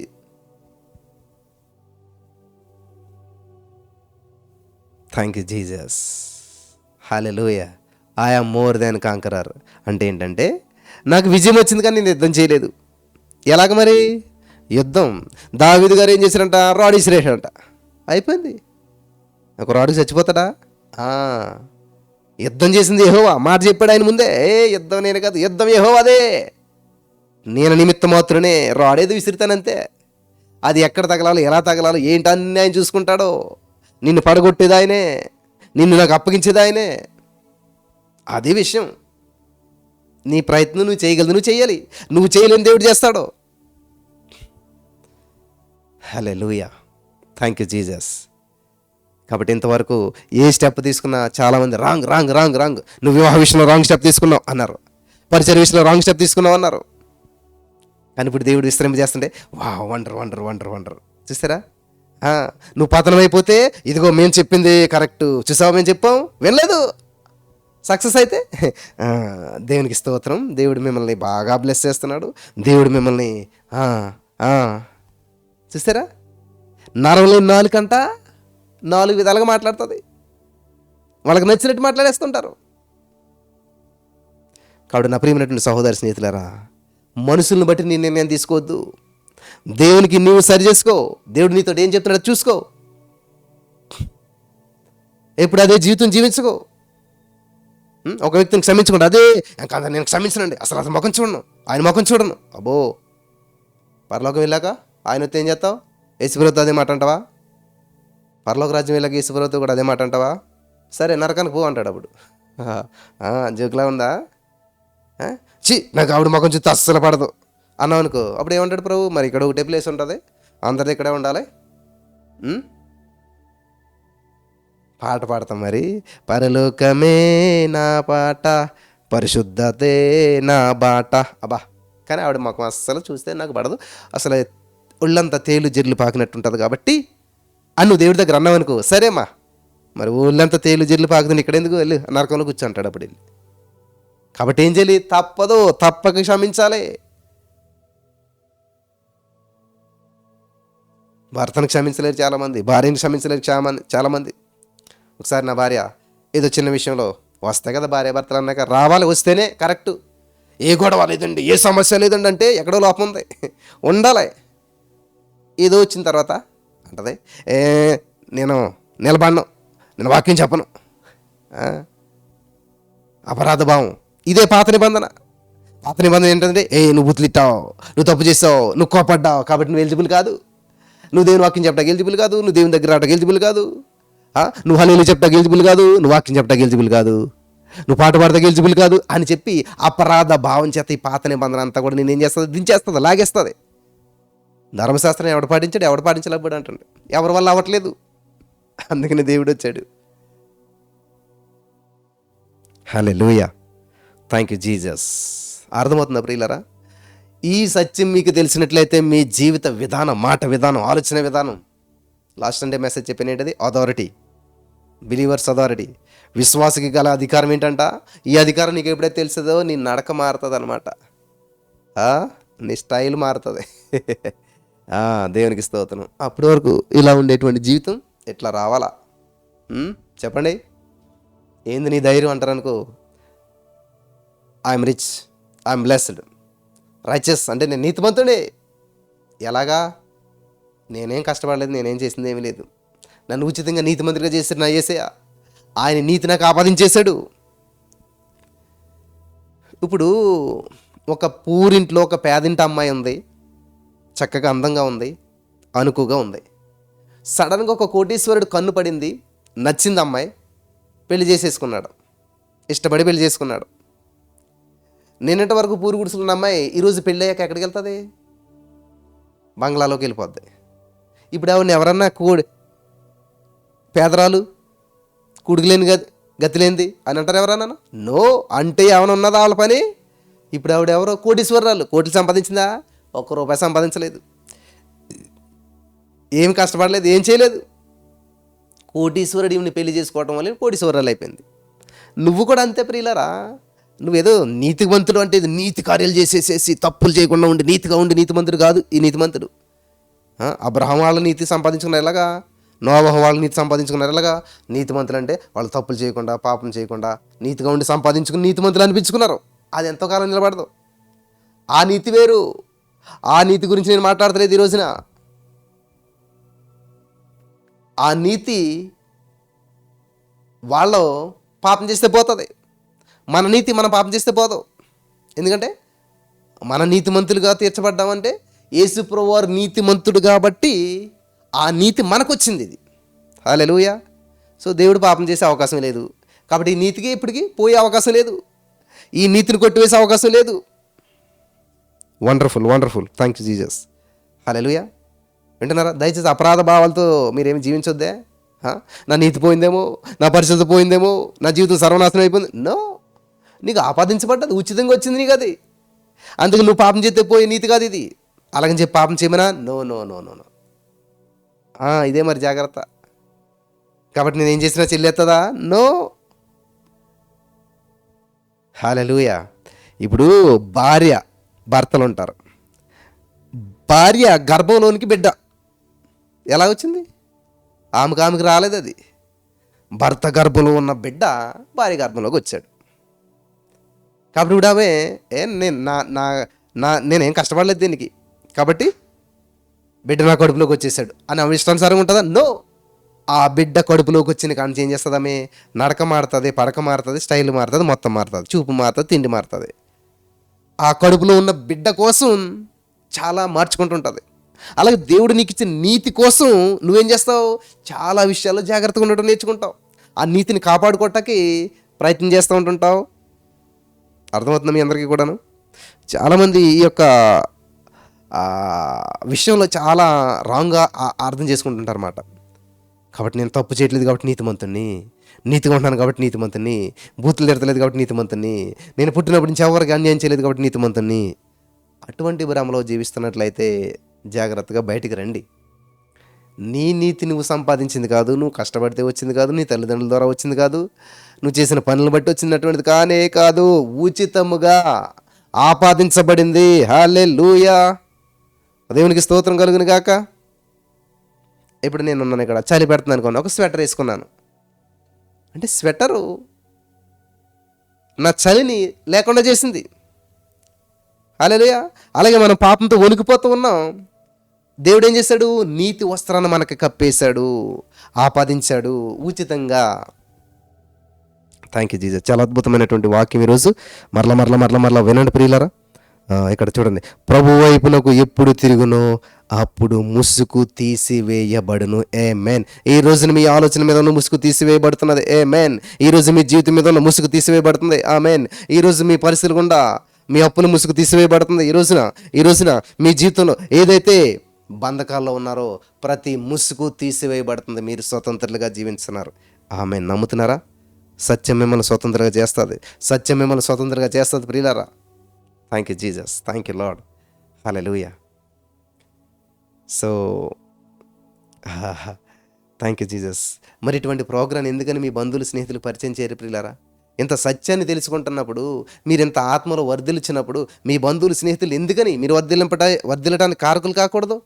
Thank you Jesus. Hallelujah. I am more than conqueror అంటే ఏంటంటే, నాకు విజయం వచ్చింది కానీ నేను యుద్ధం చేయలేదు. ఎలాగ మరి? యుద్ధం దావీదు గారు ఏం చేశారంట? రాడ్ ఇసిరేసాడంట, అయిపోయింది. ఒక రాడుకి చచ్చిపోతాడా? యుద్ధం చేసింది యెహోవా, మాట చెప్పాడు ఆయన ముందే. యుద్ధం నేను కాదు, యుద్ధం యెహోవాదే, నేను నిమిత్త మాత్రమే. రాడేది విసిరితానంతే, అది ఎక్కడ తగలాలో, ఎలా తగలాలో, ఏంటి అన్నీ ఆయన చూసుకుంటాడో. నిన్ను పడగొట్టేది ఆయనే, నిన్ను నాకు అప్పగించేది ఆయనే. అదే విషయం. నీ ప్రయత్నం నువ్వు చేయగలదు, నువ్వు చేయాలి. నువ్వు చేయలేని దేవుడు చేస్తాడు. హల్లెలూయా. Thank you Jesus. కాబట్టి ఇంతవరకు ఏ స్టెప్ తీసుకున్నా చాలామంది రాంగ్ రాంగ్ రాంగ్ రాంగ్, నువ్వు వివాహ విషయంలో రాంగ్ స్టెప్ తీసుకున్నావు అన్నారు, పరిచయ విషయంలో రాంగ్ స్టెప్ తీసుకున్నావు అన్నారు. కానీ ఇప్పుడు దేవుడు విస్తరింపజేస్తుంటే వా వండర్ వండర్ వండర్ వండర్. చూసారా? నువ్వు పతనం అయిపోతే ఇదిగో మేము చెప్పింది కరెక్ట్, చూసావా మేము చెప్పాం, వినలేదు. సక్సెస్ అయితే దేవునికి స్తోత్రం, దేవుడు మిమ్మల్ని బాగా బ్లెస్ చేస్తున్నాడు, దేవుడు మిమ్మల్ని చూసారా? నరంలో నాలుకంట 4 విధాలుగా మాట్లాడుతుంది, వాళ్ళకి నచ్చినట్టు మాట్లాడేస్తుంటారు. కాబట్టి నా ప్రియమైనటువంటి సహోదరి స్నేహితులారా, మనుషుల్ని బట్టి నీ నిర్ణయం తీసుకోవద్దు. దేవునికి నువ్వు సరి చేసుకో, దేవుడు నీతో ఏం చెప్తున్నాడో చూసుకో, ఎప్పుడు అదే జీవితం జీవించుకో. ఒక వ్యక్తిని క్షమించకుండా అదే కాదు నేను క్షమించనండి, అసలు ముఖం చూడను, ఆయన ముఖం చూడను. అబ్బో, పరలోకం వెళ్ళాక ఆయనతో ఏం చేస్తావు? యేసుప్రభుతో అదే మాట అంటావా? పరలోక రాజ్యం వెళ్ళాక యేసుప్రభుతో కూడా అదే మాట అంటావా? సరే నరకానికి పో అంటాడు. అప్పుడు జోకులా ఉందా? నాకు ఆవిడ ముఖం చూస్తే అస్సలు పడదు అన్నావు అనుకో, అప్పుడు ఏమంటాడు ప్రభు? మరి ఇక్కడ ఒకటే ప్లేస్ ఉంటుంది, అందరిది ఇక్కడే ఉండాలి. పాట పాడతాం మరి, పరలోకమే నా పాట, పరిశుద్ధతే నా బాట. అబ్బా, కానీ ఆవిడ ముఖం అస్సలు చూస్తే నాకు పడదు, అసలు ఒళ్ళంతా తేలు జిర్లు పాకినట్టు ఉంటుంది కాబట్టి అని నువ్వు దేవుడి దగ్గర అన్నావు అనుకో, సరేమ్మా మరి ఒళ్ళంతా తేలు జిర్లు పాకుతుంది ఇక్కడ ఎందుకు, వెళ్ళి నరకంలో కూర్చుంటాడు అప్పుడు వెళ్ళి. కాబట్టి ఏం చేయాలి? తప్పదు, తప్పక క్షమించాలి. భర్తను క్షమించలేరు చాలామంది, భార్యను క్షమించలేరు చాలామంది. ఒకసారి నా భార్య ఏదో చిన్న విషయంలో వస్తాయి కదా భార్య భర్తలు అన్నాక, రావాలి, వస్తేనే కరెక్ట్, ఏ గొడవ లేదండి, ఏ సమస్య లేదండి అంటే ఎక్కడో లోపం ఉంది, ఉండాలి. ఏదో వచ్చిన తర్వాత అంటది, నేను నిలబడను, నేను వాక్యం చెప్పను, అపరాధ భావం. ఇదే పాత నిబంధన. పాత నిబంధన ఏంటంటే, నువ్వు బుత్తిట్టావు, నువ్వు తప్పు చేస్తావు, నువ్వు కోపడ్డావు కాబట్టి నువ్వు ఎలిజిబుల్ కాదు, నువ్వు దేవుని వాక్యం చెప్పడానికి ఎలిజిబుల్ కాదు, నువ్వు దేవుని దగ్గర రావడానికి ఎలిజిబుల్ కాదు, నువ్వు హల్లెలూయా చెప్పడానికి ఎలిజిబుల్ కాదు, నువ్వు వాక్యం చెప్పడానికి ఎలిజిబుల్ కాదు, నువ్వు పాట పాడడానికి ఎలిజిబుల్ కాదు అని చెప్పి అపరాధ భావం చేత ఈ పాత నిబంధన అంతా కూడా నేనేం చేస్తుంది? దించేస్తుంది, లాగేస్తుంది. ధర్మశాస్త్రం ఎవడు పాటించాడు, ఎవడు పాటించలేకపోయాడు అంటుండే, ఎవరి వల్ల అవ్వట్లేదు. అందుకని దేవుడు వచ్చాడు. హల్లెలూయా. Thank you Jesus. అర్థమవుతుందా ప్రియులారా? ఈ సత్యం మీకు తెలిసినట్లయితే మీ జీవిత విధానం, మాట విధానం, ఆలోచన విధానం, లాస్ట్ సండే మెసేజ్ చెప్పిన ఏంటది? Authority, believers authority. విశ్వాసకి గల అధికారం ఏంటంట? ఈ అధికారం నీకు ఎప్పుడైతే తెలుస్తుందో నీ నడక మారుతుంది అనమాట, నీ స్టైల్ మారుతుంది. దేవునికి స్తోత్రం. అప్పటి వరకు ఇలా ఉండేటువంటి జీవితం ఎట్లా రావాలా? చెప్పండి. ఏంది నీ ధైర్యం అంటారనుకో, I'm rich, I'm blessed, righteous అంటే నేను నీతిమంతుడే. ఎలాగా? నేనేం కష్టపడలేదు, నేనేం చేసింది ఏమీ లేదు, నన్ను ఉచితంగా నీతిమంతుడిగా చేశాడు నా యేసయ్య, ఆయన నీతి నాకు ఆపాదించేశాడు. ఇప్పుడు ఒక పూరింట్లో ఒక పేదింటి అమ్మాయి ఉంది, చక్కగా అందంగా ఉంది, అనుకుగా ఉంది. సడన్గా ఒక కోటీశ్వరుడు కన్ను పడింది, నచ్చింది అమ్మాయి, పెళ్లి చేసేసుకున్నాడు, ఇష్టపడి పెళ్లి చేసుకున్నాడు. నిన్నటి వరకు పూరి గుడిసులున్న అమ్మాయి ఈరోజు పెళ్ళి అయ్యాక ఎక్కడికి వెళ్తుంది? బంగ్లాలోకి వెళ్ళిపోద్ది. ఇప్పుడు ఎవరన్నా పేదరాలు, కుడిగిలేని గతిలేంది అని అంటారు ఎవరన్నా? నో. అంటే ఏమైనా ఉన్నదా వాళ్ళ పని? ఇప్పుడు ఆవిడెవరో కోటీశ్వరరాలు, కోట్లు సంపాదించిందా? ₹1 సంపాదించలేదు, ఏం కష్టపడలేదు, ఏం చేయలేదు. కోటీశ్వరుడు ఈమెని పెళ్లి చేసుకోవటం వల్ల కోటీశ్వరాలు అయిపోయింది. నువ్వు కూడా అంతే ప్రియులారా. నువ్వేదో నీతిమంతుడు అంటే నీతి కార్యాలు చేసేసేసి తప్పులు చేయకుండా ఉండి నీతిగా ఉండి నీతిమంతుడు కాదు ఈ నీతిమంతుడు. అబ్రహాం వాళ్ళ నీతి సంపాదించుకున్నారు ఎలాగా, నోవహు వాళ్ళ నీతి సంపాదించుకున్నారు ఎలాగా? నీతిమంతులు అంటే వాళ్ళు తప్పులు చేయకుండా పాపం చేయకుండా నీతిగా ఉండి సంపాదించుకుని నీతిమంతులు అనిపించుకున్నారు. అది ఎంతో కాలం నిలబడదు. ఆ నీతి వేరు. ఆ నీతి గురించి నేను మాట్లాడతలేదు ఈ రోజున. ఆ నీతి వాళ్ళు పాపం చేస్తే పోతుంది, మన నీతి మనం పాపం చేస్తే పోదు. ఎందుకంటే మన నీతిమంతులుగా తీర్చబడ్డామంటే యేసుప్రభువు వారు నీతిమంతుడు కాబట్టి ఆ నీతి మనకు వచ్చింది. ఇది హల్లెలూయా. సో దేవుడు పాపం చేసే అవకాశం లేదు కాబట్టి ఈ నీతికి ఇప్పటికీ పోయే అవకాశం లేదు, ఈ నీతిని కొట్టివేసే అవకాశం లేదు. Wonderful, wonderful. Thank you Jesus. Hallelujah. వింటున్నారా? దయచేసి అపరాధ భావాలతో మీరేమి జీవించొద్దే. ఆ? నా నీతి పోయిందేమో, నా పరిశుద్ధత పోయిందేమో, నా జీవితం సర్వనాశనం అయిపోయింది. నో, నీకు ఆపాదించబడ్డది, ఉచితంగా వచ్చింది నీకు అది. అందుకు నువ్వు పాపం చేస్తే పోయే నీతి కాదు ఇది. అలాగని చెప్పి పాపం చేయమనా? No no no no no. ఇదే మరి జాగ్రత్త. కాబట్టి నేను ఏం చేసినా చెల్లేస్తుందా? నో. హల్లెలూయా. ఇప్పుడు భార్య భర్తలు ఉంటారు. భార్య గర్భంలోనికి బిడ్డ ఎలా వచ్చింది? ఆమెకు రాలేదు అది. భర్త గర్భంలో ఉన్న బిడ్డ భార్య గర్భంలోకి వచ్చాడు. కాబట్టి ఇప్పుడు ఆమె నేను నేనేం కష్టపడలేదు దీనికి, కాబట్టి బిడ్డ నా కడుపులోకి వచ్చేసాడు అని ఆమె ఇష్టానుసారం ఉంటుందా? నో. ఆ బిడ్డ కడుపులోకి వచ్చిన కానీ ఏం చేస్తుంది? ఆమె నడక మారుతుంది, పడక మారుతుంది, స్టైల్ మారుతుంది, మొత్తం మారుతుంది, చూపు మారుతుంది, తిండి మారుతుంది. ఆ కడుపులో ఉన్న బిడ్డ కోసం చాలా మార్చుకుంటుంటుంది. అలాగే దేవుడు నీకు ఇచ్చిన నీతి కోసం నువ్వేం చేస్తావు? చాలా విషయాల్లో జాగ్రత్తగా ఉండటం నేర్చుకుంటావు. ఆ నీతిని కాపాడుకోవటానికి ప్రయత్నం చేస్తూ ఉంటుంటావు. అర్థమవుతుంది మీ అందరికీ కూడాను. చాలామంది ఈ యొక్క విషయంలో చాలా రాంగ్గా అర్థం చేసుకుంటుంటారు అన్నమాట. కాబట్టి నేను తప్పు చేయట్లేదు కాబట్టి నీతిమంతుణ్ణి, నీతిగా ఉంటున్నాను కాబట్టి నీతిమంతుణ్ణి, బూతులు తిడతలేదు కాబట్టి నీతిమంతుణ్ణి, నేను పుట్టినప్పటి నుంచి ఎవరికి అన్యాయం చేయలేదు కాబట్టి నీతిమంతుణ్ణి. అటువంటి భ్రమలో జీవిస్తున్నట్లయితే జాగ్రత్తగా బయటికి రండి. నీ నీతి నువ్వు సంపాదించింది కాదు, నువ్వు కష్టపడితే వచ్చింది కాదు, నీ తల్లిదండ్రుల ద్వారా వచ్చింది కాదు, నువ్వు చేసిన పనులను బట్టి వచ్చినటువంటిది కానే కాదు, ఉచితముగా ఆపాదించబడింది. హల్లెలూయా. దేవునికి స్తోత్రం కలుగును గాక. ఇప్పుడు నేను ఉన్నాను ఇక్కడ, చలి పెడుతుంది అనుకోండి, ఒక స్వెటర్ వేసుకున్నాను అంటే స్వెటరు నా చలిని లేకుండా చేసింది. హల్లెలూయా. అలాగే మనం పాపంతో వణికిపోతూ ఉన్నాం. దేవుడు ఏం చేశాడు? నీతి వస్త్రాన్ని మనకి కప్పేశాడు, ఆపాదించాడు ఉచితంగా. Thank you Jesus. చాలా అద్భుతమైనటువంటి వాక్యం ఈరోజు. మరలా వినండి ప్రియులారా. ఇక్కడ చూడండి, ప్రభు వైపునకు ఎప్పుడు తిరుగునో అప్పుడు ముసుగు తీసివేయబడును. ఆమేన్. ఈ రోజున మీ ఆలోచన మీద ఉన్న ముసుగు తీసివేయబడుతున్నది. ఆమేన్. ఈ రోజు మీ జీవితం మీద ఉన్న ముసుగు తీసివేయబడుతుంది. ఆమేన్. ఈ రోజు మీ పరిస్థితులు గుండా మీ అప్పుల ముసుగు తీసివేయబడుతుంది. ఈ రోజున మీ జీవితంలో ఏదైతే బంధకాల్లో ఉన్నారో ప్రతి ముసుగు తీసివేయబడుతుంది. మీరు స్వతంత్రులుగా జీవిస్తున్నారు. ఆమేన్. నమ్ముతున్నారా? సత్యం మిమ్మల్ని స్వతంత్రంగా చేస్తుంది. సత్యం మిమ్మల్ని స్వతంత్రంగా చేస్తుంది ప్రియులారా. Thank you Jesus. Thank you Lord. Hallelujah. So thank you Jesus. మరి ఇటువంటి ప్రోగ్రాం ఎందుకని మీ బంధువులు స్నేహితులు పరిచయం చేయరు ప్రియులారా? ఇంత సత్యాన్ని తెలుసుకుంటున్నప్పుడు, మీరు ఇంత ఆత్మలో వర్ధిల్చినప్పుడు మీ బంధువులు స్నేహితులు ఎందుకని మీరు వర్ధిల్లటానికి కారకులు కాకూడదు?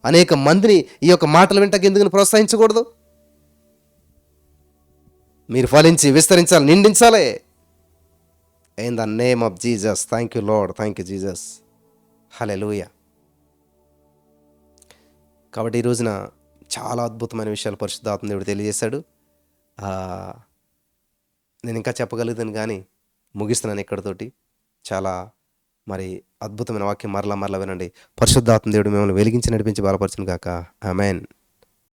అనేక మందిని ఈ యొక్క మాటలు వింటకి ఎందుకని ప్రోత్సహించకూడదు? మీరు ఫలించి విస్తరించాలి, నిండించాలి. In the name of Jesus. Thank you Lord. Thank you Jesus. Hallelujah. కాబట్టి ఈ రోజున చాలా అద్భుతమైన విషయాలు పరిశుద్ధాత్మ దేవుడు తెలియజేశాడు. నేను ఇంకా చెప్పగలుగుతాను కానీ ముగిస్తున్నాను ఇక్కడితోటి. చాలా మరి అద్భుతమైన వాక్యం మరలా వినండి. పరిశుద్ధాత్మ దేవుడు మిమ్మల్ని వెలిగించి నడిపించి బలపరచును గాక. ఆమేన్.